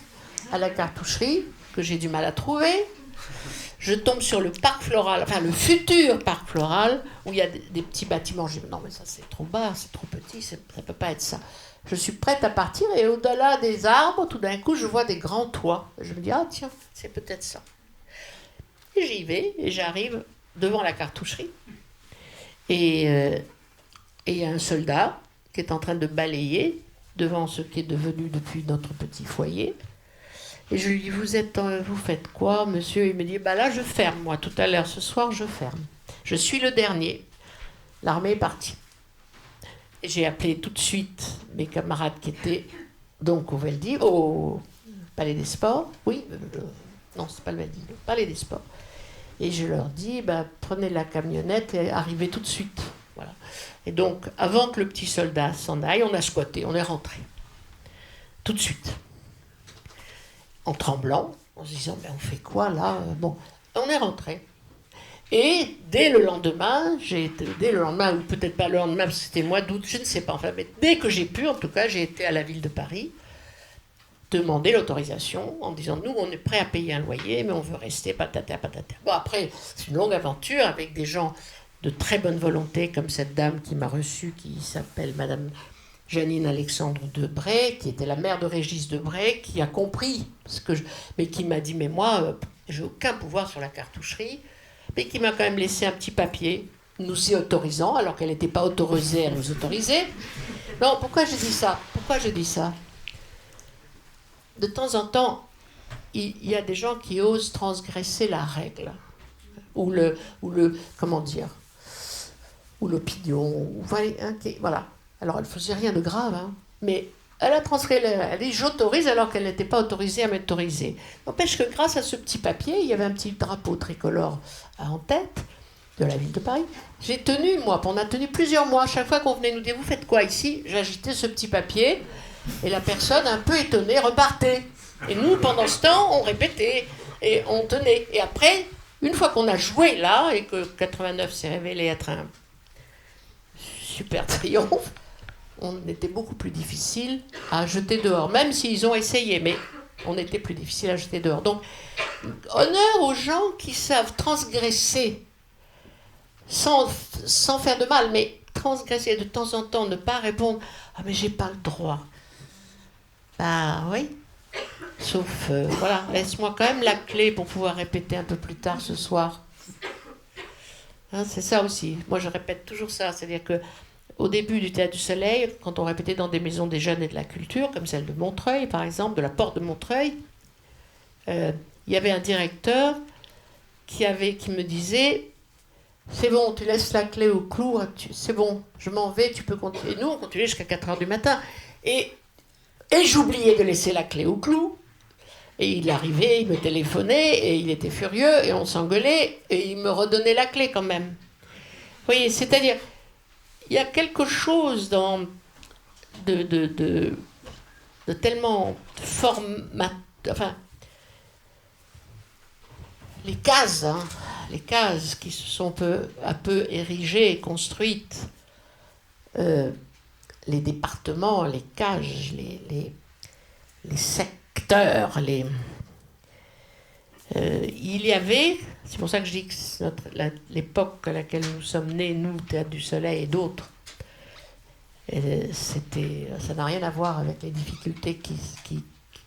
à la cartoucherie, que j'ai du mal à trouver. Je tombe sur le parc floral, enfin le futur parc floral, où il y a des petits bâtiments. Je dis, non mais ça c'est trop bas, c'est trop petit, ça ne peut pas être ça. Je suis prête à partir et au-delà des arbres, tout d'un coup, je vois des grands toits. Je me dis, ah tiens, c'est peut-être ça. Et j'y vais et j'arrive devant la cartoucherie. Et il y a un soldat qui est en train de balayer devant ce qui est devenu depuis notre petit foyer. Et je lui dis, vous faites quoi, monsieur ? Il me dit, bah là, je ferme, moi, tout à l'heure, ce soir, je ferme. Je suis le dernier. L'armée est partie. Et j'ai appelé tout de suite mes camarades qui étaient donc au Veldiv, au Palais des Sports. Oui, non, c'est pas le Veldiv, le Palais des Sports. Et je leur dis, bah, prenez la camionnette et arrivez tout de suite. Voilà. Et donc, avant que le petit soldat s'en aille, on a squatté, on est rentré. Tout de suite. En tremblant, en se disant, mais on fait quoi là ? Bon, on est rentré. Et dès le lendemain, ou peut-être pas le lendemain, parce que c'était le mois d'août, je ne sais pas, enfin, mais dès que j'ai pu, en tout cas, j'ai été à la ville de Paris, demander l'autorisation, en disant, nous, on est prêt à payer un loyer, mais on veut rester, patata, patata. Bon, après, c'est une longue aventure avec des gens de très bonne volonté, comme cette dame qui m'a reçue, qui s'appelle Madame Janine Alexandre Debray, qui était la mère de Régis Debray, qui a compris, mais qui m'a dit, mais moi, j'ai aucun pouvoir sur la cartoucherie, mais qui m'a quand même laissé un petit papier, nous y autorisant, alors qu'elle n'était pas autorisée à nous autoriser. Non, pourquoi je dis ça ? De temps en temps, il y a des gens qui osent transgresser la règle, ou comment dire, ou l'opinion, voilà. Alors, elle ne faisait rien de grave, hein, mais elle a transgressé, elle dit j'autorise alors qu'elle n'était pas autorisée à m'autoriser. N'empêche que grâce à ce petit papier, il y avait un petit drapeau tricolore en tête de la ville de Paris. On a tenu plusieurs mois. Chaque fois qu'on venait nous dire vous faites quoi ici, j'agitais ce petit papier et la personne un peu étonnée repartait. Et nous, pendant ce temps, on répétait et on tenait. Et après, une fois qu'on a joué là et que 89 s'est révélé être un super triomphe, on était beaucoup plus difficile à jeter dehors, même s'ils ont essayé, mais on était plus difficile à jeter dehors. Donc, honneur aux gens qui savent transgresser sans faire de mal, mais transgresser de temps en temps, ne pas répondre « Ah, mais j'ai pas le droit ». Bah oui, sauf, voilà, laisse-moi quand même la clé pour pouvoir répéter un peu plus tard ce soir. Hein, c'est ça aussi, moi je répète toujours ça, c'est-à-dire que au début du Théâtre du Soleil, quand on répétait dans des maisons des jeunes et de la culture, comme celle de Montreuil, par exemple, de la Porte de Montreuil, il y avait un directeur qui me disait « C'est bon, tu laisses la clé au clou, c'est bon, je m'en vais, tu peux continuer. » Et nous, on continuait jusqu'à 4h du matin. Et j'oubliais de laisser la clé au clou. Et il arrivait, il me téléphonait, et il était furieux, et on s'engueulait, et il me redonnait la clé quand même. Vous voyez, c'est-à-dire, il y a quelque chose dans de tellement enfin, les cases qui se sont peu à peu érigées et construites, les départements, les cages, les secteurs, il y avait, c'est pour ça que je dis que l'époque à laquelle nous sommes nés, nous, Théâtre du Soleil et d'autres, ça n'a rien à voir avec les difficultés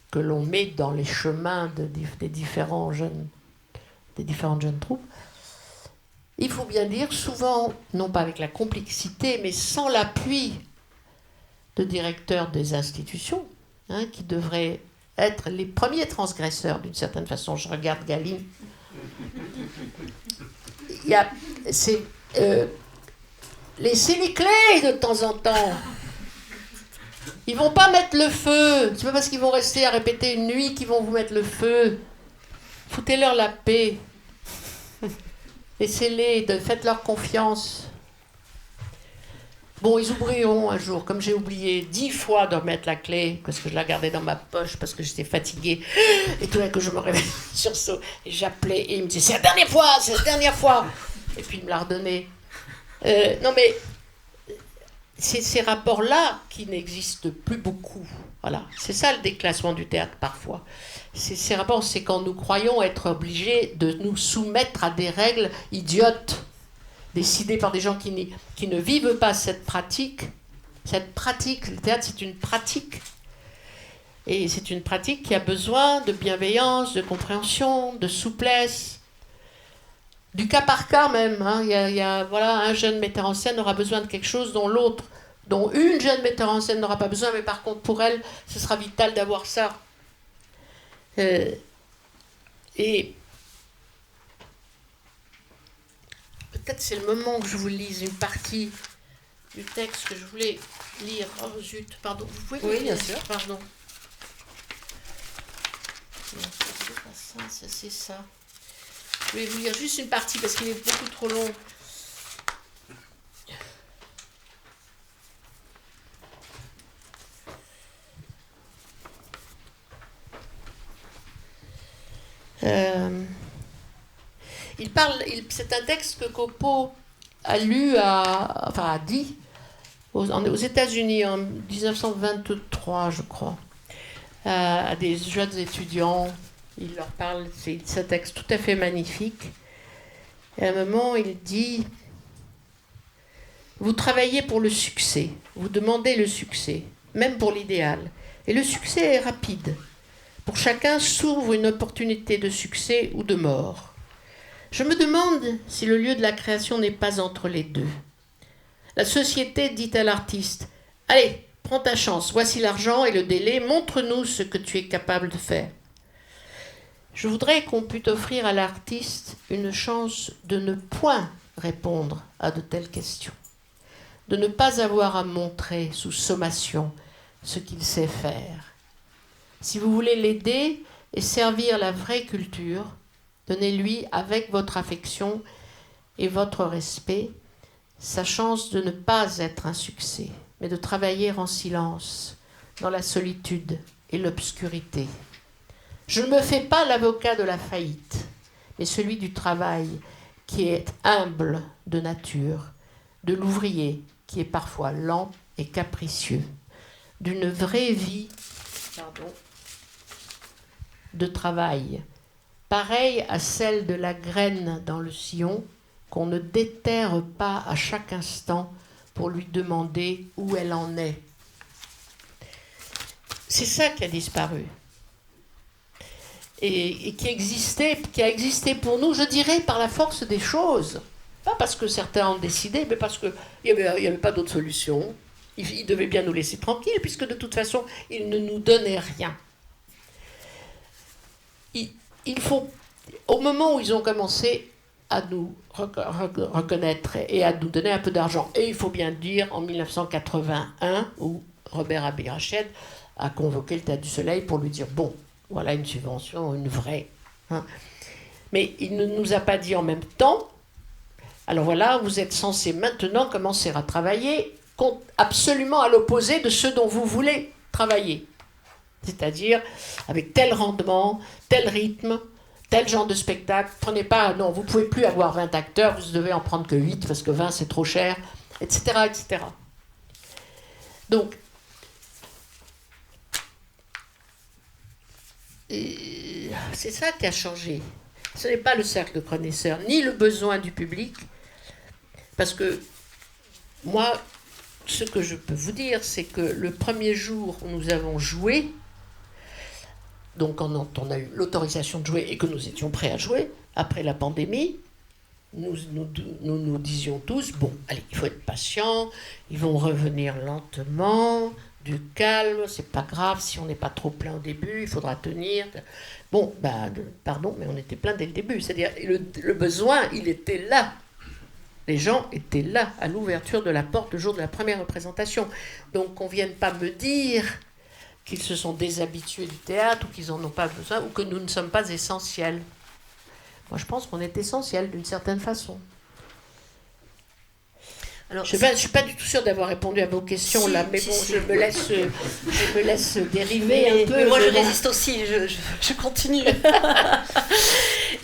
que l'on met dans les chemins des différentes jeunes troupes. Il faut bien dire, souvent, non pas avec la complexité, mais sans l'appui de directeurs des institutions, qui devraient être les premiers transgresseurs d'une certaine façon. Je regarde Galine. Laissez les clés de temps en temps. Ils vont pas mettre le feu. C'est pas parce qu'ils vont rester à répéter une nuit qu'ils vont vous mettre le feu. Foutez-leur la paix. Laissez-les, faites-leur confiance. Bon, ils oublieront un jour, comme j'ai oublié 10 fois de remettre la clé, parce que je la gardais dans ma poche, parce que j'étais fatiguée. Et tout d'un coup, je me réveillais sursaut, et j'appelais, et il me disait, c'est la dernière fois, c'est la dernière fois. Et puis il me la redonnait. Non mais, c'est ces rapports-là qui n'existent plus beaucoup. Voilà, c'est ça le déclassement du théâtre parfois. Ces rapports, c'est quand nous croyons être obligés de nous soumettre à des règles idiotes, décidées par des gens qui ne vivent pas cette pratique. Cette pratique, le théâtre, c'est une pratique. Et c'est une pratique qui a besoin de bienveillance, de compréhension, de souplesse, du cas par cas même. Voilà, un jeune metteur en scène aura besoin de quelque chose dont une jeune metteur en scène n'aura pas besoin, mais par contre pour elle, ce sera vital d'avoir ça. Et peut-être c'est le moment que je vous lise une partie du texte que je voulais lire. Oh zut, pardon. Vous pouvez Oui, bien sûr. Pardon. Non, c'est pas ça, c'est ça. Je vais vous lire juste une partie parce qu'il est beaucoup trop long. C'est un texte que Copo a dit aux États-Unis en 1923, je crois, à des jeunes étudiants. Il leur parle, c'est un texte tout à fait magnifique. Et à un moment, il dit « Vous travaillez pour le succès, vous demandez le succès, même pour l'idéal. Et le succès est rapide. Pour chacun s'ouvre une opportunité de succès ou de mort. Je me demande si le lieu de la création n'est pas entre les deux. La société dit à l'artiste « Allez, prends ta chance, voici l'argent et le délai, montre-nous ce que tu es capable de faire. » Je voudrais qu'on pût offrir à l'artiste une chance de ne point répondre à de telles questions, de ne pas avoir à montrer sous sommation ce qu'il sait faire. Si vous voulez l'aider et servir la vraie culture, donnez-lui avec votre affection et votre respect sa chance de ne pas être un succès, mais de travailler en silence, dans la solitude et l'obscurité. Je ne me fais pas l'avocat de la faillite, mais celui du travail qui est humble de nature, de l'ouvrier qui est parfois lent et capricieux, d'une vraie vie de travail, pareille à celle de la graine dans le sillon, qu'on ne déterre pas à chaque instant pour lui demander où elle en est. C'est ça qui a disparu. Et qui a existé pour nous, je dirais, par la force des choses. Pas parce que certains ont décidé, mais parce qu'il n'y avait pas d'autre solution. Ils devaient bien nous laisser tranquilles, puisque de toute façon, ils ne nous donnaient rien. Il faut, au moment où ils ont commencé à nous reconnaître et à nous donner un peu d'argent, et il faut bien dire en 1981, où Robert Abirached a convoqué le Théâtre du Soleil pour lui dire « Bon, Voilà une subvention, une vraie. Hein. Mais il ne nous a pas dit en même temps, alors voilà, vous êtes censé maintenant commencer à travailler absolument à l'opposé de ce dont vous voulez travailler. C'est-à-dire avec tel rendement, tel rythme, tel genre de spectacle. Prenez pas, non, vous ne pouvez plus avoir 20 acteurs, vous devez en prendre que 8 parce que 20 c'est trop cher, etc. etc. Donc, c'est ça qui a changé. Ce n'est pas le cercle de connaisseurs, ni le besoin du public, parce que moi, ce que je peux vous dire, c'est que le premier jour où nous avons joué, donc on a eu l'autorisation de jouer et que nous étions prêts à jouer, après la pandémie, nous disions tous, bon, allez, il faut être patient, ils vont revenir lentement, du calme, c'est pas grave, si on n'est pas trop plein au début, il faudra tenir. Bon, pardon, mais on était plein dès le début, c'est-à-dire le besoin, il était là. Les gens étaient là, à l'ouverture de la porte le jour de la première représentation. Donc qu'on ne vienne pas me dire qu'ils se sont déshabitués du théâtre ou qu'ils n'en ont pas besoin ou que nous ne sommes pas essentiels. Moi, je pense qu'on est essentiels d'une certaine façon. Alors, je ne suis pas du tout sûre d'avoir répondu à vos questions là, mais bon, je me laisse dériver un peu. Mais moi, je résiste aussi, je continue.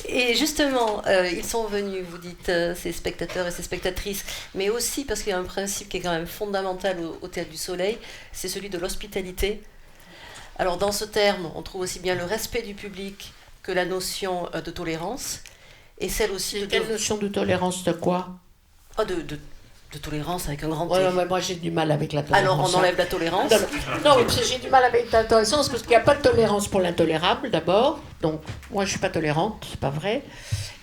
Et justement, ils sont venus, vous dites, ces spectateurs et ces spectatrices, mais aussi parce qu'il y a un principe qui est quand même fondamental au Théâtre du Soleil, c'est celui de l'hospitalité. Alors, dans ce terme, on trouve aussi bien le respect du public que la notion de tolérance, et celle aussi de... Quelle notion de tolérance de quoi? De tolérance avec un grand T. Ouais, moi j'ai du mal avec la tolérance. Alors on enlève la tolérance. Non, j'ai du mal avec la tolérance parce qu'il n'y a pas de tolérance pour l'intolérable d'abord. Donc moi je suis pas tolérante, c'est pas vrai.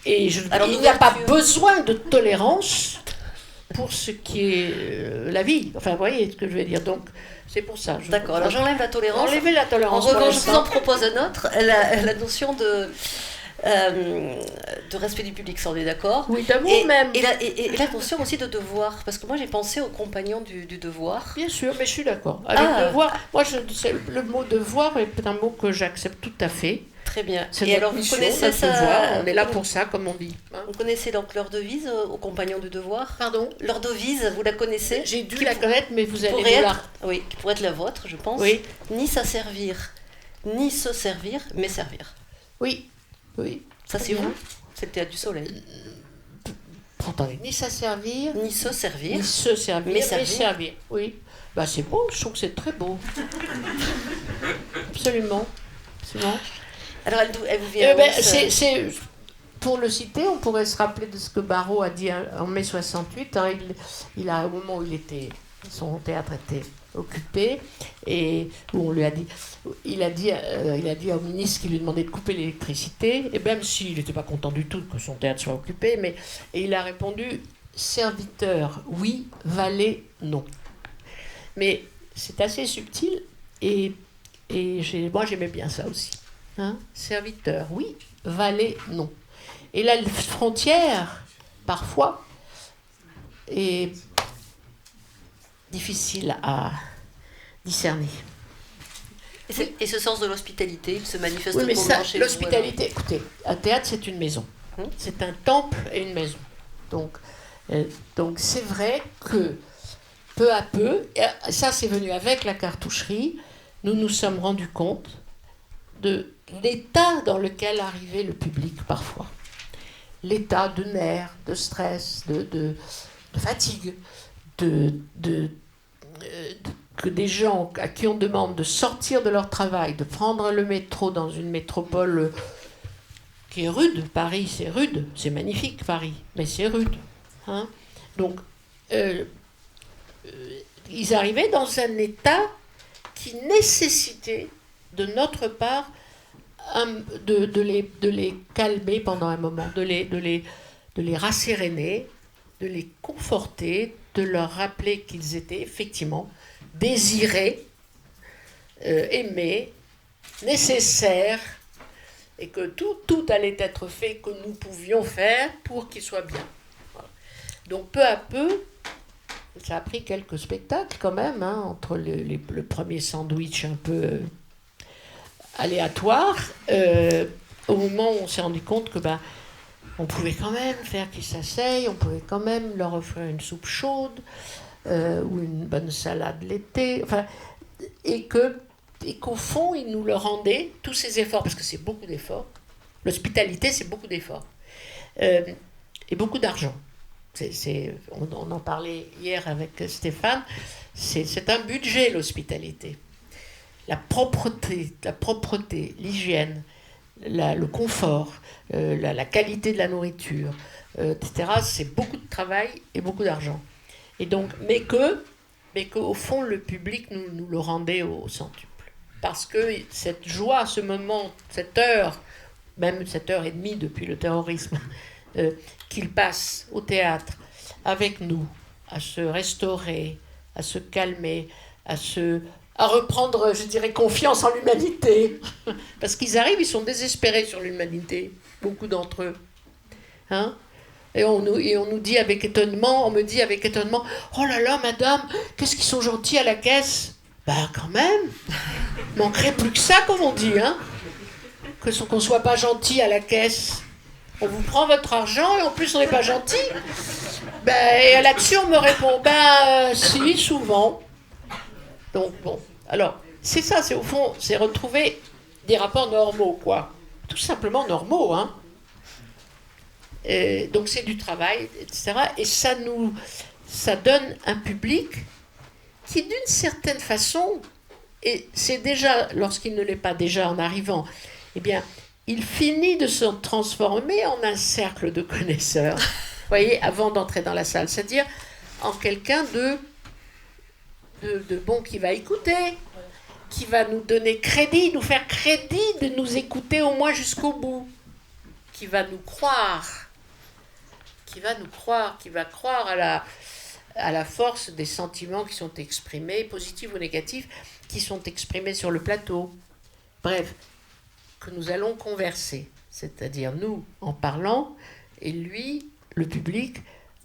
Et il n'y a pas besoin de tolérance pour ce qui est la vie. Enfin vous voyez ce que je veux dire. Donc c'est pour ça. D'accord. Alors j'enlève la tolérance. Enlevez la tolérance. En revanche, je vous en propose un autre. La notion de respect du public, ça on est d'accord. Oui, d'amour même. Et la notion aussi de devoir, parce que moi j'ai pensé aux compagnons du devoir. Bien sûr, mais je suis d'accord. Avec devoir, moi le mot devoir est un mot que j'accepte tout à fait. Très bien. Et alors vous connaissez ça devoir, on est là pour ça, comme on dit. Hein. Vous connaissez donc leur devise aux compagnons du devoir? Pardon? Leur devise, vous la connaissez? J'ai dû la connaître, mais vous allez nous la... Oui, qui pourrait être la vôtre, je pense. Oui. Ni s'asservir, ni se servir, mais servir. Oui. Oui. Ça c'est vous? C'est le Théâtre du Soleil. Attendez, ni s'asservir, ni se servir, mais servir. Oui. Bah c'est beau, je trouve que c'est très beau. Absolument. Alors elle vous vient. Pour le citer, on pourrait se rappeler de ce que Barrault a dit en mai 68. Hein, il a, au moment où son théâtre était occupé et où on lui a dit, il a dit au ministre qui lui demandait de couper l'électricité, et même s'il n'était pas content du tout que son théâtre soit occupé, et il a répondu serviteur oui, valet non. Mais c'est assez subtil et moi j'aimais bien ça aussi. Hein, serviteur oui, valet non. Et la frontière parfois est difficile à discerner. Et ce sens de l'hospitalité, il se manifeste oui, mais comment chez vous? L'hospitalité, écoutez, un théâtre c'est une maison. C'est un temple et une maison. Donc c'est vrai que peu à peu, et ça c'est venu avec la cartoucherie, nous nous sommes rendus compte de l'état dans lequel arrivait le public parfois. L'état de nerfs, de stress, de fatigue, que des gens à qui on demande de sortir de leur travail, de prendre le métro dans une métropole qui est rude. Paris, c'est rude, c'est magnifique Paris, mais c'est rude. Hein. Donc, ils arrivaient dans un état qui nécessitait de notre part de les calmer pendant un moment, de les rasséréner, de les conforter, de leur rappeler qu'ils étaient effectivement désirés, aimés, nécessaires, et que tout allait être fait que nous pouvions faire pour qu'ils soient bien. Voilà. Donc peu à peu, ça a pris quelques spectacles quand même, hein, entre le premier sandwich un peu aléatoire, au moment où on s'est rendu compte que on pouvait quand même faire qu'ils s'asseyent, on pouvait quand même leur offrir une soupe chaude ou une bonne salade l'été, enfin, et qu'au fond, ils nous le rendaient, tous ces efforts, parce que c'est beaucoup d'efforts. L'hospitalité, c'est beaucoup d'efforts. Et beaucoup d'argent. On en parlait hier avec Stéphane. C'est un budget, l'hospitalité. La propreté, l'hygiène, le confort, la qualité de la nourriture, etc. C'est beaucoup de travail et beaucoup d'argent. Et donc, mais qu'au fond, le public nous le rendait au centuple. Parce que cette joie, ce moment, cette heure, même cette heure et demie depuis le terrorisme, qu'il passe au théâtre avec nous, à se restaurer, à se calmer, à reprendre, je dirais, confiance en l'humanité. Parce qu'ils arrivent, ils sont désespérés sur l'humanité, beaucoup d'entre eux. Hein? Et on nous dit avec étonnement, on me dit avec étonnement, oh là là, madame, qu'est-ce qu'ils sont gentils à la caisse? Quand même, manquerait plus que ça, comme on dit, hein, qu'on soit pas gentil à la caisse. On vous prend votre argent et en plus on n'est pas gentil. Et là-dessus on me répond, si, souvent. Donc bon, alors, c'est ça, c'est au fond, c'est retrouver des rapports normaux, quoi. Tout simplement normaux, hein. Et donc c'est du travail, etc. Et ça donne un public qui, d'une certaine façon, et c'est déjà, lorsqu'il ne l'est pas déjà en arrivant, eh bien, il finit de se transformer en un cercle de connaisseurs, vous voyez, avant d'entrer dans la salle. C'est-à-dire en quelqu'un de bon qui va écouter, qui va nous donner crédit, nous faire crédit de nous écouter au moins jusqu'au bout, qui va nous croire, qui va croire à la force des sentiments qui sont exprimés, positifs ou négatifs, qui sont exprimés sur le plateau. Bref, que nous allons converser, c'est-à-dire nous en parlant et lui, le public,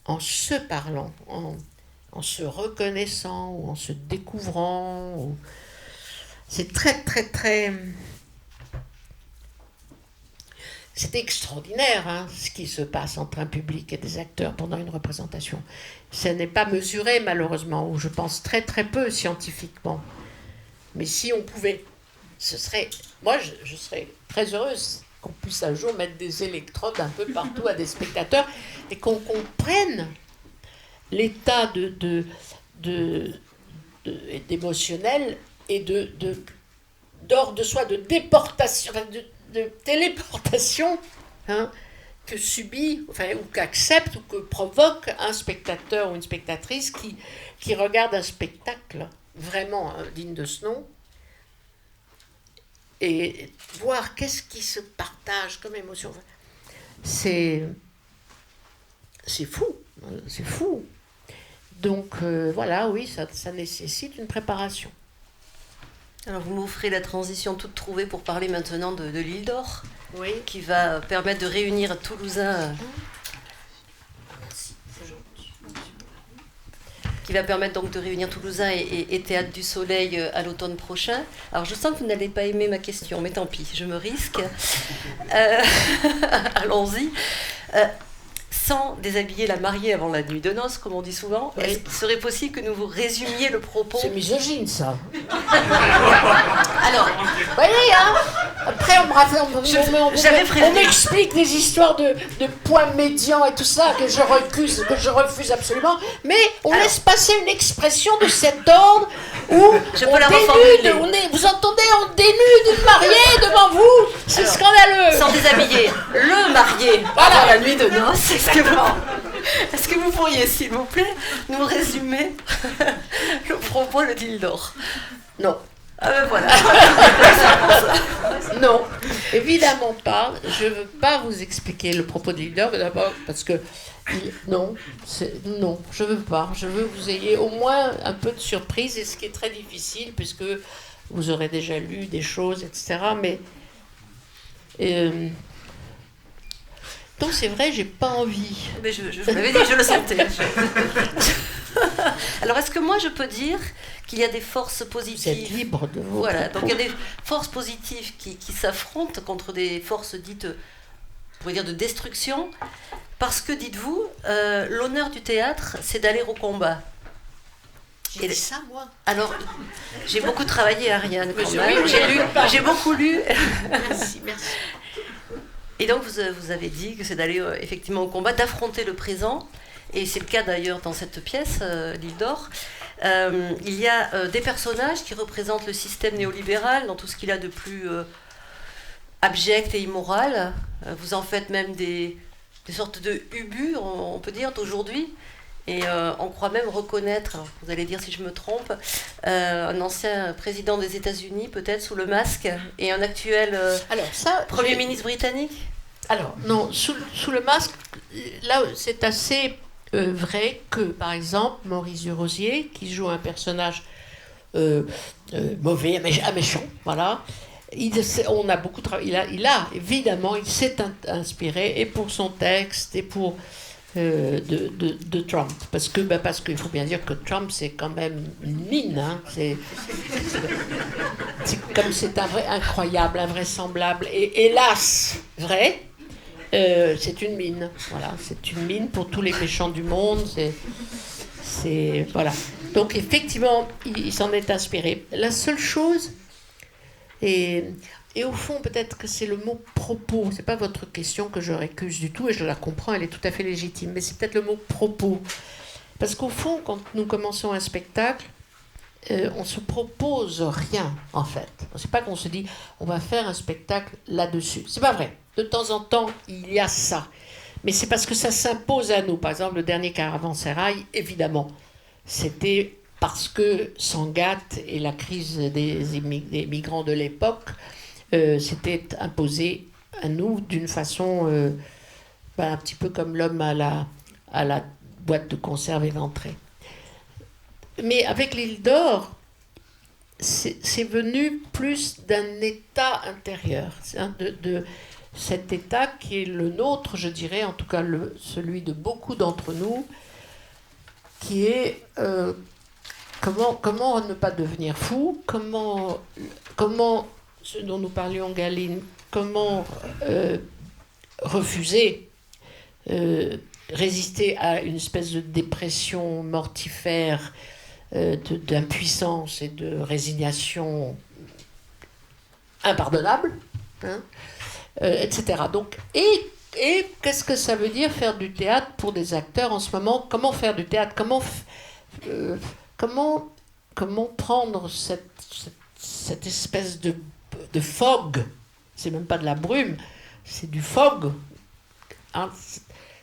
en se parlant, en se reconnaissant ou en se découvrant. C'est très, très, très... C'est extraordinaire, hein, ce qui se passe entre un public et des acteurs pendant une représentation. Ça n'est pas mesuré, malheureusement, ou je pense très, très peu scientifiquement. Mais si on pouvait, ce serait... Moi, je serais très heureuse qu'on puisse un jour mettre des électrodes un peu partout à des spectateurs et qu'on comprenne l'état d'émotionnel et d'ordre de soi, de déportation, de téléportation, hein, que subit, enfin, ou qu'accepte, ou que provoque un spectateur ou une spectatrice qui regarde un spectacle vraiment digne de ce nom, et voir qu'est-ce qui se partage comme émotion. C'est fou, c'est fou. Donc voilà, oui, ça nécessite une préparation. Alors vous m'offrez la transition toute trouvée pour parler maintenant de l'Île d'Or, oui, qui va permettre de réunir Toulousains, qui va permettre donc de réunir Toulousains et Théâtre du Soleil à l'automne prochain. Alors je sens que vous n'allez pas aimer ma question, mais tant pis, je me risque. Allons-y. Sans déshabiller la mariée avant la nuit de noces, comme on dit souvent, oui. Est-ce qu'il serait possible que nous vous résumiez le propos? C'est misogyne, ça. Alors, vous voyez, hein, après on m'explique des histoires de points médians et tout ça que je refuse absolument, mais on laisse passer une expression de cet ordre où vous entendez, on dénude une mariée devant vous, c'est scandaleux. Sans déshabiller le marié avant la nuit de noces. Est-ce que vous pourriez, s'il vous plaît, nous résumer le propos de l'Île d'Or? Non. Ah ben voilà. Non, évidemment pas. Je ne veux pas vous expliquer le propos de l'Île d'Or, d'abord parce que non, je ne veux pas. Je veux que vous ayez au moins un peu de surprise, et ce qui est très difficile, puisque vous aurez déjà lu des choses, etc. Mais donc c'est vrai, j'ai pas envie. Mais je vous l'avais dit, je le sentais. Alors, est-ce que moi, je peux dire qu'il y a des forces positives? Vous êtes libre de vos Voilà, propos. donc il y a des forces positives qui s'affrontent contre des forces dites, on pourrait dire, de destruction. Parce que, dites-vous, l'honneur du théâtre, c'est d'aller au combat. J'ai dit ça, moi. Alors, j'ai beaucoup travaillé, Ariane, quand Oui, même. oui, J'ai beaucoup lu. Merci, merci. Et donc, vous avez dit que c'est d'aller effectivement au combat, d'affronter le présent. Et c'est le cas d'ailleurs dans cette pièce, L'Île d'Or. Il y a des personnages qui représentent le système néolibéral dans tout ce qu'il a de plus abject et immoral. Vous en faites même des sortes de hubus, on peut dire, d'aujourd'hui. Et on croit même reconnaître, alors vous allez dire si je me trompe, un ancien président des États-Unis, peut-être sous le masque, et un actuel Premier ministre britannique. Alors, non, sous le masque, là, c'est assez vrai que, par exemple, Maurice Durozier, qui joue un personnage mauvais, un méchant, voilà, on a beaucoup travaillé, évidemment, il s'est inspiré, et pour son texte, et pour... de Trump, parce qu'il faut bien dire que Trump, c'est quand même une mine, hein. C'est incroyable, invraisemblable, et hélas, vrai, c'est une mine, voilà, c'est une mine pour tous les méchants du monde, voilà. Donc effectivement, il s'en est inspiré. La seule chose, et au fond, peut-être que c'est le mot propos. C'est pas votre question que je récuse du tout, et je la comprends, elle est tout à fait légitime. Mais c'est peut-être le mot propos. Parce qu'au fond, quand nous commençons un spectacle, on se propose rien, en fait. C'est pas qu'on se dit, on va faire un spectacle là-dessus. C'est pas vrai. De temps en temps, il y a ça. Mais c'est parce que ça s'impose à nous. Par exemple, le dernier Caravansérail, évidemment, c'était parce que Sangatte et la crise des migrants de l'époque s'était imposé à nous d'une façon un petit peu comme l'homme à la boîte de conserve éventrée. Mais avec l'Île d'Or, c'est venu plus d'un état intérieur, de cet état qui est le nôtre, je dirais, en tout cas celui de beaucoup d'entre nous, qui est comment ne pas devenir fou, comment ce dont nous parlions, Galine, comment refuser, résister à une espèce de dépression mortifère, d'impuissance et de résignation impardonnable, hein, etc. Donc, et qu'est-ce que ça veut dire faire du théâtre pour des acteurs en ce moment? Comment faire du théâtre? Comment prendre cette espèce de fog, c'est même pas de la brume, c'est du fog, hein,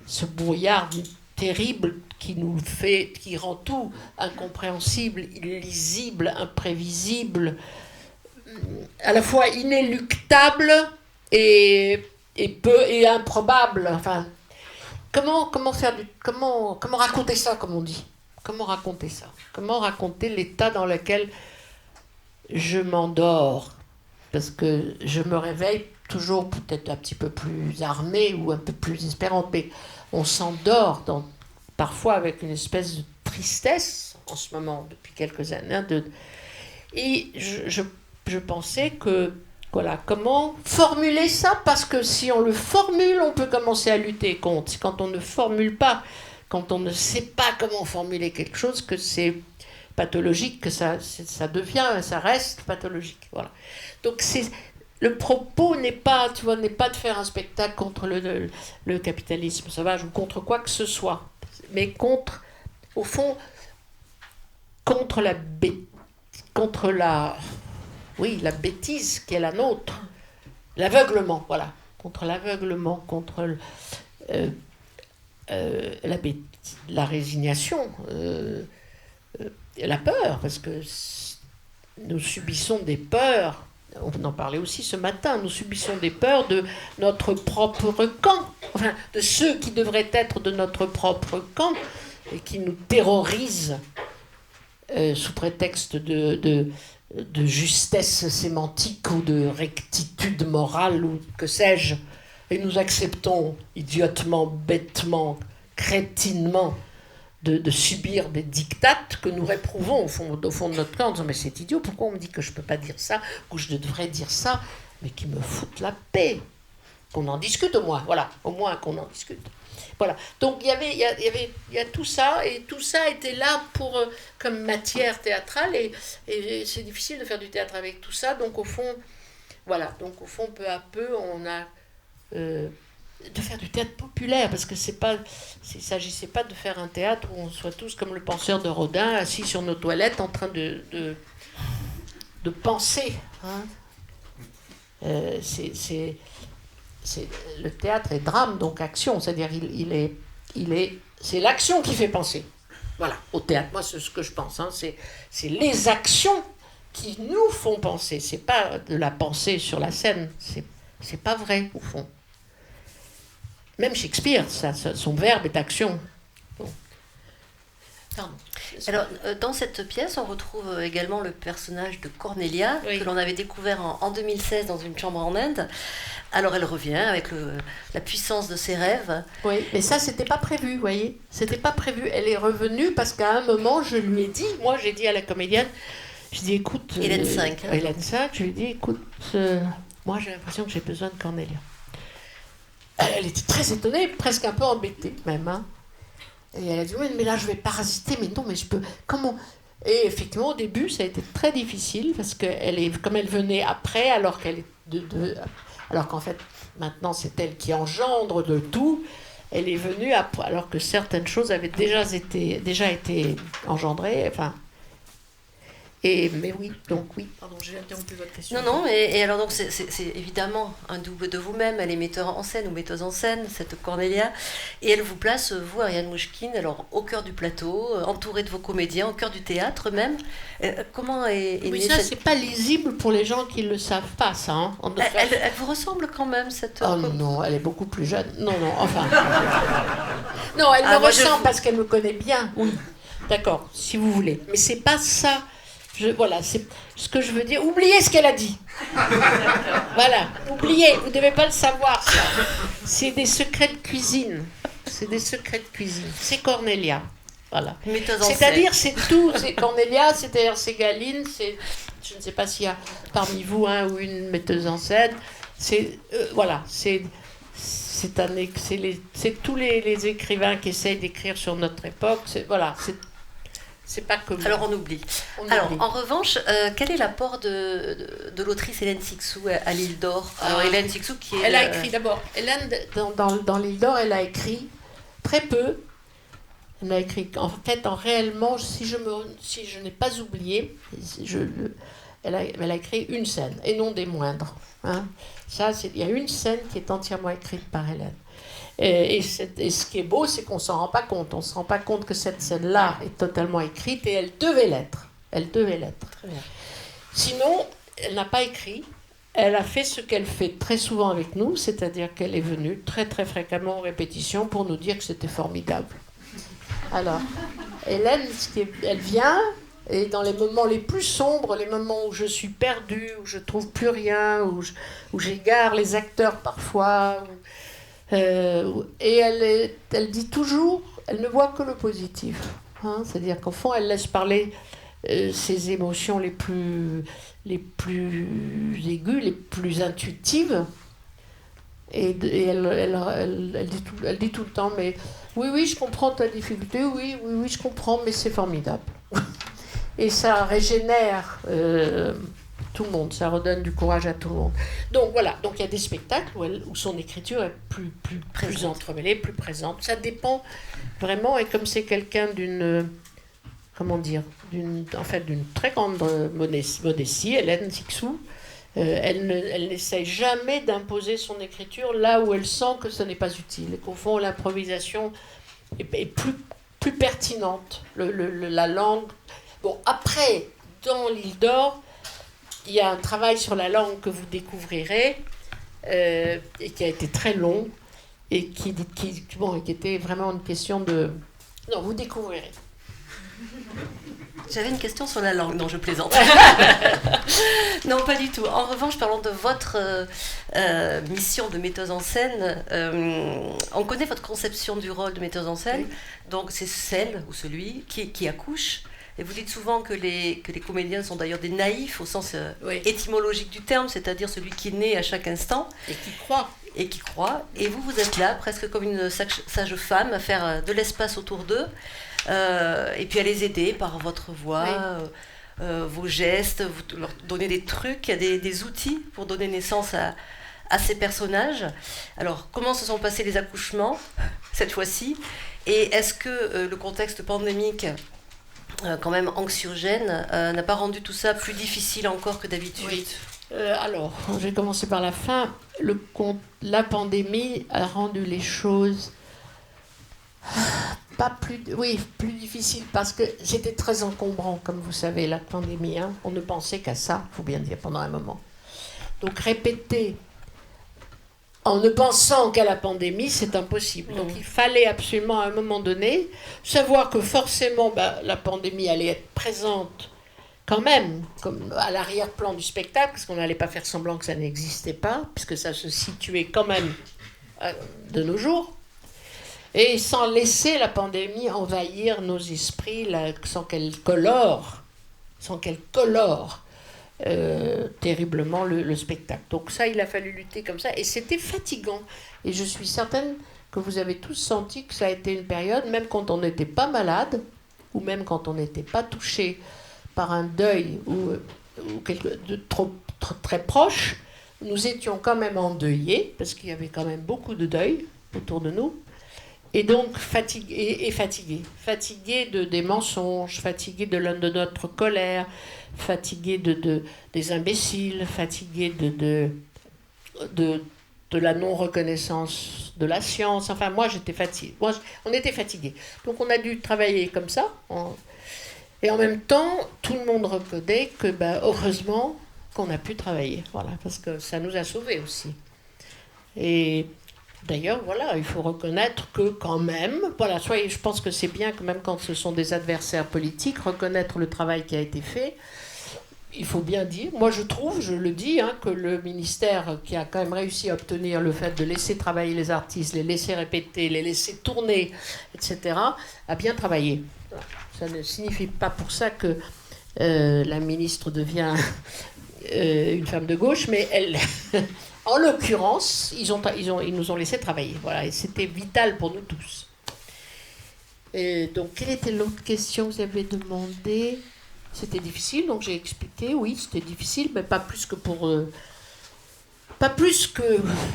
ce brouillard terrible qui rend tout incompréhensible, illisible, imprévisible, à la fois inéluctable et improbable. Enfin, comment raconter ça, comme on dit? Comment raconter ça? Comment raconter l'état dans lequel je m'endors? Parce que je me réveille toujours peut-être un petit peu plus armée ou un peu plus espérante, mais on s'endort parfois avec une espèce de tristesse en ce moment, depuis quelques années. Et je pensais que, voilà, comment formuler ça? Parce que si on le formule, on peut commencer à lutter contre. C'est quand on ne formule pas, quand on ne sait pas comment formuler quelque chose, que c'est pathologique, que ça reste pathologique. Voilà. Donc le propos n'est pas de faire un spectacle contre le capitalisme sauvage ou contre quoi que ce soit, mais au fond, contre la bêtise qui est la nôtre, l'aveuglement, voilà, contre l'aveuglement, contre la résignation, la peur, parce que nous subissons des peurs. On en parlait aussi ce matin, nous subissons des peurs de notre propre camp, enfin de ceux qui devraient être de notre propre camp et qui nous terrorisent sous prétexte de justesse sémantique ou de rectitude morale ou que sais-je. Et nous acceptons idiotement, bêtement, crétinement de subir des dictates que nous réprouvons au fond de notre cœur en disant mais c'est idiot, pourquoi on me dit que je ne peux pas dire ça, ou je devrais dire ça, mais qui me foutent la paix. Qu'on en discute au moins, voilà, au moins qu'on en discute. Voilà, donc il y a tout ça, et tout ça était là pour, comme matière théâtrale, et c'est difficile de faire du théâtre avec tout ça, donc au fond, voilà, donc au fond, peu à peu, on a... de faire du théâtre populaire, parce que il ne s'agissait pas de faire un théâtre où on soit tous comme le penseur de Rodin, assis sur nos toilettes en train de penser. Hein. Le théâtre est drame, donc action, c'est-à-dire c'est l'action qui fait penser. Voilà, au théâtre, moi c'est ce que je pense, hein, c'est les actions qui nous font penser, c'est pas de la pensée sur la scène, c'est pas vrai au fond. Même Shakespeare, son verbe est action. Bon. Pardon. Alors, dans cette pièce, on retrouve également le personnage de Cornelia, oui, que l'on avait découvert en 2016 dans une chambre en Inde. Alors, elle revient avec la puissance de ses rêves. Oui, mais ça, c'était pas prévu, vous voyez. C'était pas prévu. Elle est revenue parce qu'à un moment, je lui ai dit, moi, j'ai dit à la comédienne, je dis, écoute... Hélène 5. Hélène 5, je lui ai dit, écoute, moi, j'ai l'impression que j'ai besoin de Cornelia. Elle était très étonnée, presque un peu embêtée, même, hein. Et elle a dit, oui, mais là, je vais parasiter, mais non, mais je peux... Comment... Et effectivement, au début, ça a été très difficile, parce que comme elle venait après, alors qu'elle est alors qu'en fait, maintenant, c'est elle qui engendre de tout, elle est venue après, alors que certaines choses avaient déjà été engendrées, enfin... mais oui, donc oui. Pardon, j'ai interrompu votre question. Non, et alors donc c'est évidemment un double de vous-même. Elle est metteur en scène ou metteuse en scène, cette Cornelia, et elle vous place, vous, Ariane Mouchkine, alors au cœur du plateau, entourée de vos comédiens, au cœur du théâtre même. Comment est oui, née ça, c'est pas lisible pour les gens qui le savent pas, ça. Hein. Elle vous ressemble quand même, cette... Oh non, elle est beaucoup plus jeune. Non, enfin... non, elle me ressemble parce qu'elle me connaît bien, oui. D'accord, si vous voulez. Mais c'est pas ça... Voilà, c'est ce que je veux dire. Oubliez ce qu'elle a dit. Voilà, oubliez, vous ne devez pas le savoir. Ça. C'est des secrets de cuisine. C'est des secrets de cuisine. C'est Cornelia. Voilà. C'est-à-dire, c'est tout. C'est Cornelia, c'est-à-dire c'est Galine, je ne sais pas s'il y a parmi vous un ou une metteuse en scène. Voilà, c'est tous les écrivains qui essayent d'écrire sur notre époque. Voilà, c'est pas commun. Alors on oublie. En revanche, quel est l'apport de l'autrice Hélène Cixous à l'Île d'Or? Alors Hélène Cixous qui est... Elle a écrit d'abord. Hélène, dans l'Île d'Or, elle a écrit très peu. Elle a écrit, en fait, réellement, si je n'ai pas oublié, elle a écrit une scène, et non des moindres. Hein. Il y a une scène qui est entièrement écrite par Hélène. Et ce qui est beau, c'est qu'on ne s'en rend pas compte. On ne se rend pas compte que cette scène-là est totalement écrite, et elle devait l'être. Elle devait l'être. Très bien. Sinon, elle n'a pas écrit. Elle a fait ce qu'elle fait très souvent avec nous, c'est-à-dire qu'elle est venue très très fréquemment en répétition pour nous dire que c'était formidable. Alors, Hélène, elle vient, et dans les moments les plus sombres, les moments où je suis perdue, où je ne trouve plus rien, où j'égare les acteurs parfois... et elle dit toujours, elle ne voit que le positif. Hein, c'est-à-dire qu'au fond, elle laisse parler ses émotions les plus aiguës, les plus intuitives. Et elle dit tout le temps, mais oui, je comprends ta difficulté, oui, je comprends, mais c'est formidable. Et ça régénère... tout le monde, ça redonne du courage à tout le monde. Donc voilà, donc il y a des spectacles où son écriture est plus entremêlée, plus présente. Ça dépend vraiment, et comme c'est quelqu'un d'une très grande modestie, Hélène Cixous, elle n'essaye jamais d'imposer son écriture là où elle sent que ce n'est pas utile, et qu'au fond l'improvisation est plus pertinente, la langue. Bon, après, dans l'Île d'Or, il y a un travail sur la langue que vous découvrirez, et qui a été très long, et qui était vraiment une question de... Non, vous découvrirez. J'avais une question sur la langue. Non, je plaisante. Non, pas du tout. En revanche, parlons de votre mission de metteuse en scène. On connaît votre conception du rôle de metteuse en scène. Oui. Donc, c'est celle ou celui qui accouche. Et vous dites souvent que les comédiens sont d'ailleurs des naïfs au sens étymologique du terme, c'est-à-dire celui qui naît à chaque instant. Et qui croit. Et vous êtes là, presque comme une sage-femme, à faire de l'espace autour d'eux. Et puis à les aider par votre voix, vos gestes, vous leur donner des trucs, il y a des outils pour donner naissance à ces personnages. Alors, comment se sont passés les accouchements, cette fois-ci? Et est-ce que le contexte pandémique, quand même anxiogène, n'a pas rendu tout ça plus difficile encore que d'habitude? Oui. Alors, je vais commencer par la fin. La pandémie a rendu les choses plus difficiles parce que c'était très encombrant, comme vous savez, la pandémie. Hein. On ne pensait qu'à ça, il faut bien dire, pendant un moment. Donc répéter en ne pensant qu'à la pandémie, c'est impossible. Donc il fallait absolument à un moment donné savoir que forcément la pandémie allait être présente quand même, comme à l'arrière-plan du spectacle, parce qu'on n'allait pas faire semblant que ça n'existait pas, puisque ça se situait quand même de nos jours, et sans laisser la pandémie envahir nos esprits, sans qu'elle colore terriblement le spectacle. Donc ça, il a fallu lutter comme ça, et c'était fatigant. Et je suis certaine que vous avez tous senti que ça a été une période, même quand on n'était pas malade, ou même quand on n'était pas touché par un deuil ou quelque de très proche, nous étions quand même endeuillés, parce qu'il y avait quand même beaucoup de deuil autour de nous, et donc fatigués des mensonges, fatigués de notre colère, fatigués des imbéciles, fatigués de la non-reconnaissance de la science. Enfin, moi, j'étais fatiguée. On était fatigués. Donc, on a dû travailler comme ça. Et en même temps, tout le monde reconnaît que, heureusement, qu'on a pu travailler. Voilà, parce que ça nous a sauvés aussi. Et d'ailleurs, voilà, il faut reconnaître que quand même, je pense que c'est bien que même quand ce sont des adversaires politiques, reconnaître le travail qui a été fait. Il faut bien dire, moi je trouve, je le dis, que le ministère qui a quand même réussi à obtenir le fait de laisser travailler les artistes, les laisser répéter, les laisser tourner, etc., a bien travaillé. Ça ne signifie pas pour ça que la ministre devient une femme de gauche, mais elle, en l'occurrence, ils nous ont laissé travailler. Voilà, et c'était vital pour nous tous. Et donc, quelle était l'autre question que vous avez demandé? C'était difficile, donc j'ai expliqué, oui, c'était difficile, mais pas plus que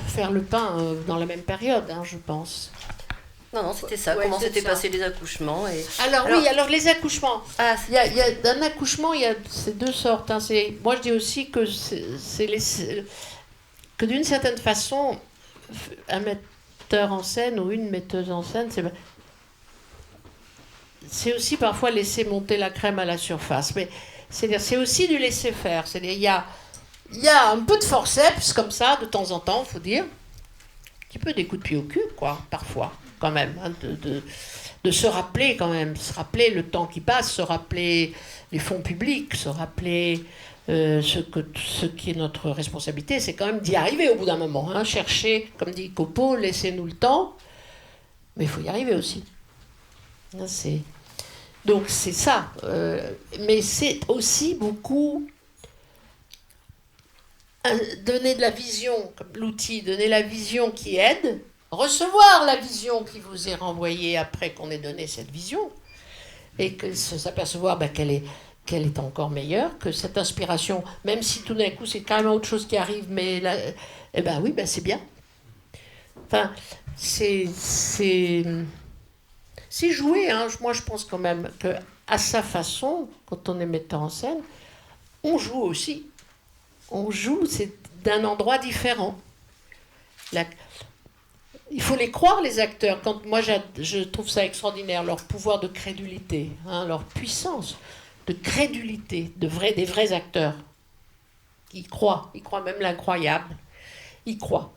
faire le pain dans la même période, je pense. Non, c'était ça. Comment s'étaient passés les accouchements Alors, les accouchements. Il y a d'un accouchement, il y a ces deux sortes. Moi, je dis aussi que que d'une certaine façon, un metteur en scène ou une metteuse en scène, c'est aussi parfois laisser monter la crème à la surface. Mais c'est aussi du laisser faire. C'est-à-dire, il y a un peu de forceps, comme ça, de temps en temps, il faut dire. Un petit peu des coups de pied au cul, quoi, parfois, quand même. De se rappeler, quand même. Se rappeler le temps qui passe, se rappeler les fonds publics, se rappeler ce qui est notre responsabilité, c'est quand même d'y arriver au bout d'un moment. Chercher, comme dit Copo, laissez-nous le temps. Mais il faut y arriver aussi. Donc c'est ça, mais c'est aussi beaucoup donner de la vision, comme l'outil, donner la vision qui aide, recevoir la vision qui vous est renvoyée après qu'on ait donné cette vision, et que s'apercevoir qu'elle est encore meilleure, que cette inspiration, même si tout d'un coup c'est carrément autre chose qui arrive, mais là, oui, c'est bien. Enfin, c'est joué, moi je pense quand même qu'à sa façon, quand on est metteur en scène, on joue aussi. On joue, c'est d'un endroit différent. Il faut les croire, les acteurs. Moi je trouve ça extraordinaire, leur pouvoir de crédulité, leur puissance de crédulité, des vrais acteurs. Ils croient même l'incroyable. Ils croient.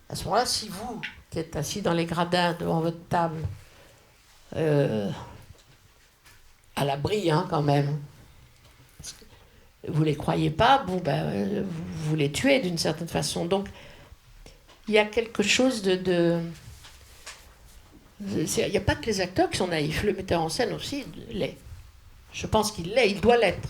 À ce moment-là, si vous, qui êtes assis dans les gradins devant votre table, à l'abri, hein, quand même. Vous les croyez pas, bon, ben, vous les tuez d'une certaine façon. Donc, il y a quelque chose de il n'y a pas que les acteurs qui sont naïfs, le metteur en scène aussi l'est. Je pense qu'il l'est, il doit l'être.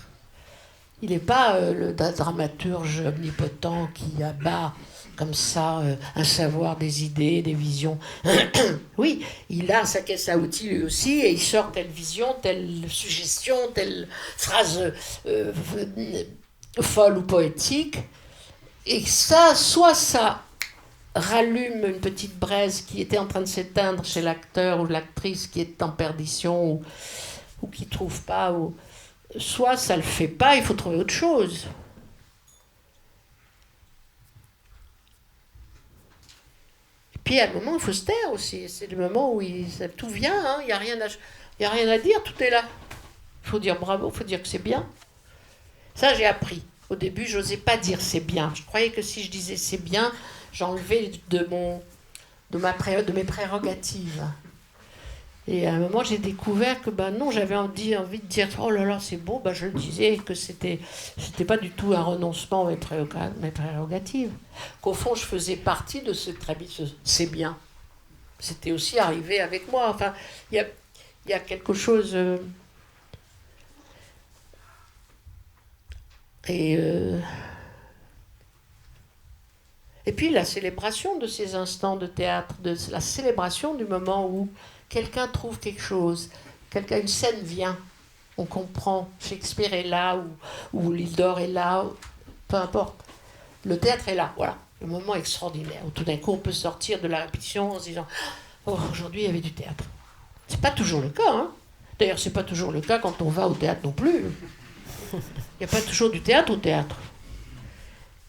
Il n'est pas le dramaturge omnipotent qui abat comme ça un savoir, des idées, des visions. Oui, il a sa caisse à outils lui aussi, et il sort telle vision, telle suggestion, telle phrase folle ou poétique. Et ça, soit ça rallume une petite braise qui était en train de s'éteindre chez l'acteur ou l'actrice qui est en perdition ou qui ne trouve pas, soit ça ne le fait pas, il faut trouver autre chose. Et puis à un moment, il faut se taire aussi. C'est le moment où tout vient, hein, il n'y a rien à dire, tout est là. Il faut dire bravo, il faut dire que c'est bien. Ça, j'ai appris. Au début, je n'osais pas dire c'est bien. Je croyais que si je disais c'est bien, j'enlevais de mes prérogatives. Et à un moment, j'ai découvert que non, j'avais envie de dire oh là là, c'est beau, je le disais, que c'était pas du tout un renoncement à mes prérogatives. Qu'au fond, je faisais partie de ce c'est bien. C'était aussi arrivé avec moi. Enfin, il y a quelque chose. Et puis la célébration de ces instants de théâtre, la célébration du moment où quelqu'un trouve quelque chose, une scène vient, on comprend, Shakespeare est là, ou l'île d'or est là, peu importe. Le théâtre est là, voilà, le moment extraordinaire, où tout d'un coup on peut sortir de la répétition en se disant « Oh, aujourd'hui il y avait du théâtre ». C'est pas toujours le cas, hein. D'ailleurs, c'est pas toujours le cas quand on va au théâtre non plus. Il n'y a pas toujours du théâtre au théâtre.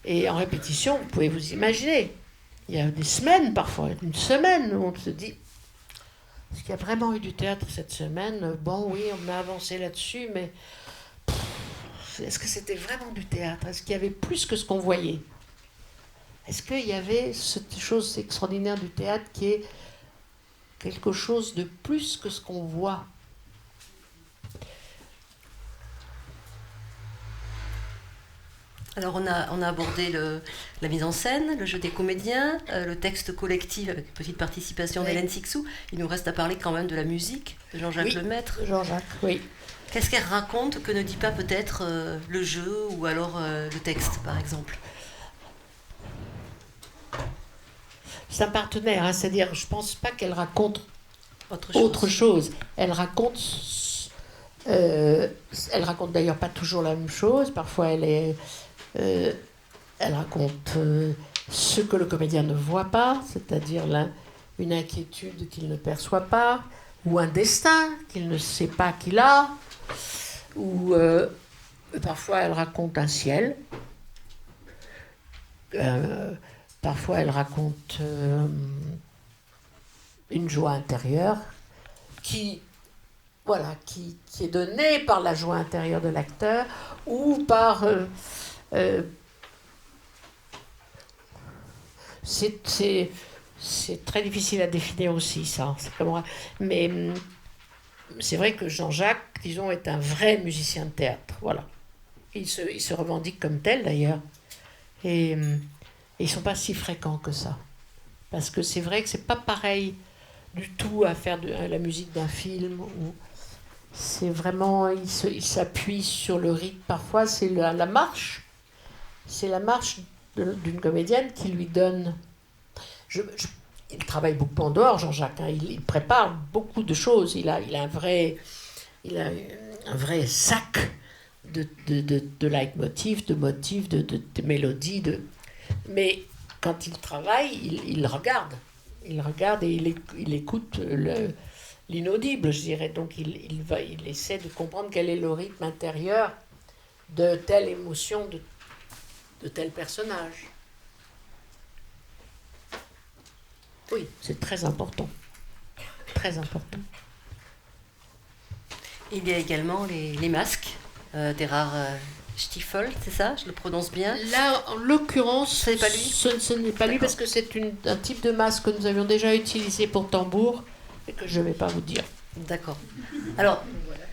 Et en répétition, vous pouvez vous imaginer, il y a des semaines parfois, une semaine où on se dit est-ce qu'il y a vraiment eu du théâtre cette semaine? Bon, oui, on a avancé là-dessus, mais est-ce que c'était vraiment du théâtre? Est-ce qu'il y avait plus que ce qu'on voyait? Est-ce qu'il y avait cette chose extraordinaire du théâtre qui est quelque chose de plus que ce qu'on voit? Alors on a abordé la mise en scène, le jeu des comédiens, le texte collectif avec une petite participation d'Hélène Sixou. Il nous reste à parler quand même de la musique de Jean-Jacques Lemaître. Jean-Jacques, oui. Qu'est-ce qu'elle raconte que ne dit pas peut-être le jeu ou alors le texte par exemple? C'est un partenaire, hein, c'est-à-dire je ne pense pas qu'elle raconte autre chose. Elle raconte d'ailleurs pas toujours la même chose, parfois elle raconte ce que le comédien ne voit pas, c'est-à-dire une inquiétude qu'il ne perçoit pas, ou un destin qu'il ne sait pas qu'il a, ou parfois elle raconte un ciel, parfois elle raconte une joie intérieure qui est donnée par la joie intérieure de l'acteur, ou par... c'est très difficile à définir aussi, ça. Mais c'est vrai que Jean-Jacques, disons, est un vrai musicien de théâtre. Voilà. Il se revendique comme tel, d'ailleurs. Et ils ne sont pas si fréquents que ça. Parce que c'est vrai que c'est pas pareil du tout à faire la musique d'un film. C'est vraiment... Il s'appuie sur le rythme. Parfois, c'est la marche. C'est la marche d'une comédienne qui lui donne... il travaille beaucoup en dehors, Jean-Jacques. Hein. Il prépare beaucoup de choses. Il a un vrai sac de leitmotiv, de motifs, de mélodies. Mais quand il travaille, il regarde. Il regarde et il écoute l'inaudible, je dirais. Donc il essaie de comprendre quel est le rythme intérieur de telle émotion, de tel personnage. Oui, c'est très important. Très important. Il y a également les masques d'Erard Stiefel, c'est ça? Je le prononce bien? Là, en l'occurrence, ce n'est pas lui. Ce n'est pas lui parce que c'est un type de masque que nous avions déjà utilisé pour tambour et que je ne vais pas vous dire. D'accord. Alors,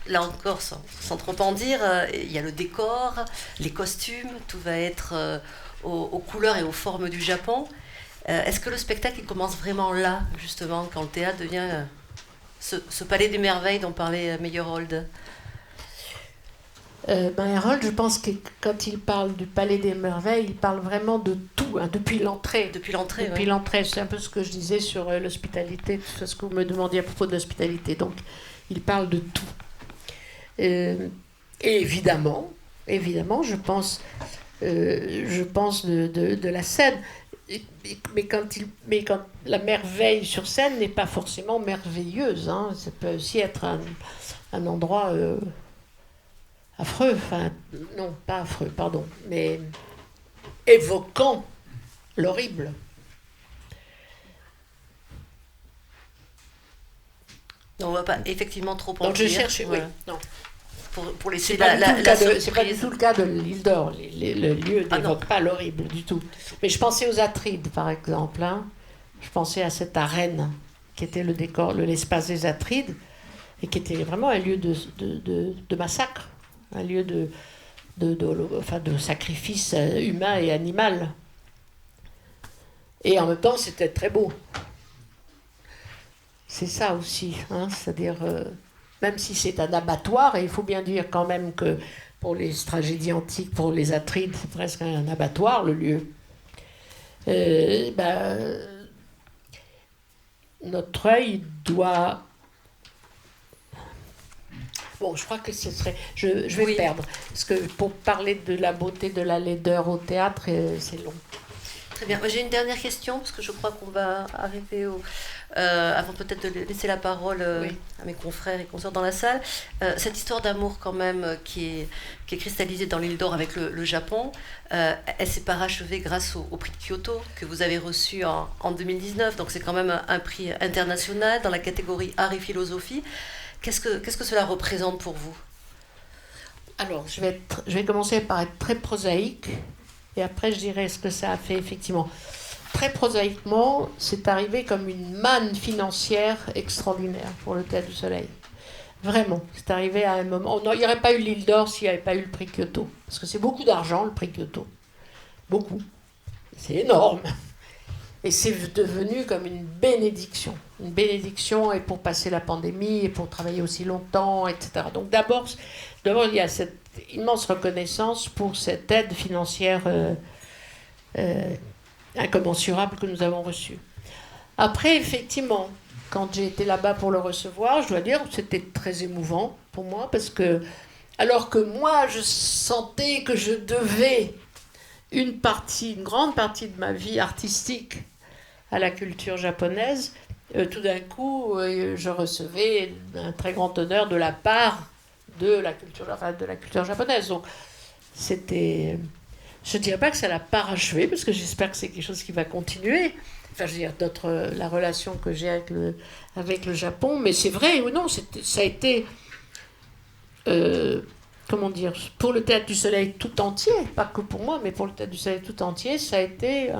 là encore, sans trop en dire, il y a le décor, les costumes, tout va être aux couleurs et aux formes du Japon. Est-ce que le spectacle il commence vraiment là, justement, quand le théâtre devient ce palais des merveilles dont parlait Meyerhold? Meyerhold, je pense que quand il parle du Palais des Merveilles, il parle vraiment de tout, hein, depuis l'entrée. Depuis l'entrée, Depuis ouais. l'entrée, c'est un peu ce que je disais sur l'hospitalité, tout ce que vous me demandiez à propos de l'hospitalité. Donc, il parle de tout. Et évidemment, je pense de la scène. Mais quand la merveille sur scène n'est pas forcément merveilleuse, hein, ça peut aussi être un endroit affreux, enfin, non, pas affreux, pardon, mais évoquant l'horrible. Donc on ne va pas effectivement trop en Donc je dire. cherche, Voilà. oui, non. Pour laisser C'est pas, surprise. pas du tout le cas de l'île d'Or. Le lieu n'évoque pas l'horrible du tout. Mais je pensais aux Atrides, par exemple. Hein. Je pensais à cette arène qui était le décor, l'espace des Atrides, et qui était vraiment un lieu de massacre, un lieu de sacrifice humain et animal. Et en même temps, c'était très beau. C'est ça aussi, hein, c'est-à-dire, même si c'est un abattoir, et il faut bien dire quand même que pour les tragédies antiques, pour les Atrides, c'est presque un abattoir, le lieu. Notre œil doit... Bon, je crois que ce serait... Je vais me perdre, parce que pour parler de la beauté de la laideur au théâtre, c'est long. Très bien. J'ai une dernière question, parce que je crois qu'on va arriver avant peut-être de laisser la parole à mes confrères et consoeurs dans la salle. Cette histoire d'amour quand même qui est cristallisée dans l'île d'Or avec le Japon, elle s'est parachevée grâce au prix de Kyoto que vous avez reçu en 2019. Donc c'est quand même un prix international dans la catégorie art et philosophie. Qu'est-ce que cela représente pour vous? Alors, je vais commencer par être très prosaïque. Et après, je dirais ce que ça a fait effectivement. Très prosaïquement, c'est arrivé comme une manne financière extraordinaire pour le Théâtre du Soleil. Vraiment, c'est arrivé à un moment... Il n'y aurait pas eu l'île d'Or s'il n'y avait pas eu le prix Kyoto. Parce que c'est beaucoup d'argent, le prix Kyoto. Beaucoup. C'est énorme. Et c'est devenu comme une bénédiction. Une bénédiction, et pour passer la pandémie, et pour travailler aussi longtemps, etc. Donc d'abord il y a cette immense reconnaissance pour cette aide financière incommensurable que nous avons reçue. Après, effectivement, quand j'ai été là-bas pour le recevoir, je dois dire que c'était très émouvant pour moi, parce que, alors que moi, je sentais que je devais une grande partie de ma vie artistique à la culture japonaise, tout d'un coup, je recevais un très grand honneur de la part de la culture japonaise. Donc, c'était... Je ne dirais pas que ça l'a parachevé, parce que j'espère que c'est quelque chose qui va continuer. Enfin, je veux dire, la relation que j'ai avec le Japon. Mais c'est vrai ou non, ça a été... comment dire, pour le Théâtre du Soleil tout entier, pas que pour moi, mais pour le Théâtre du Soleil tout entier, ça a été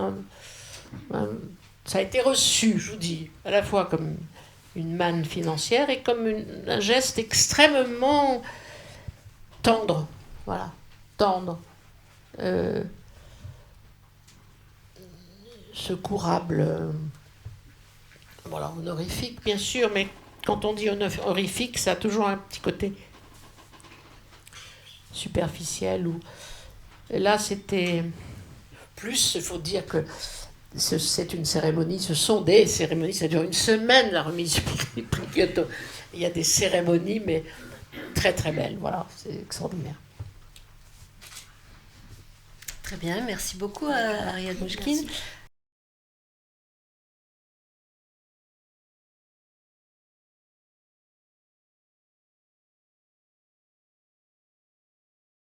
reçu, je vous dis, à la fois comme une manne financière et comme un geste extrêmement tendre, voilà, tendre, secourable, voilà, honorifique bien sûr, mais quand on dit honorifique, ça a toujours un petit côté superficielle. Et là, c'était plus, il faut dire que c'est une cérémonie, ce sont des cérémonies, ça dure une semaine, la remise du prix Kyoto. Il y a des cérémonies, mais très très belles, voilà, c'est extraordinaire. Très bien, merci beaucoup à Ariane Mouchkine.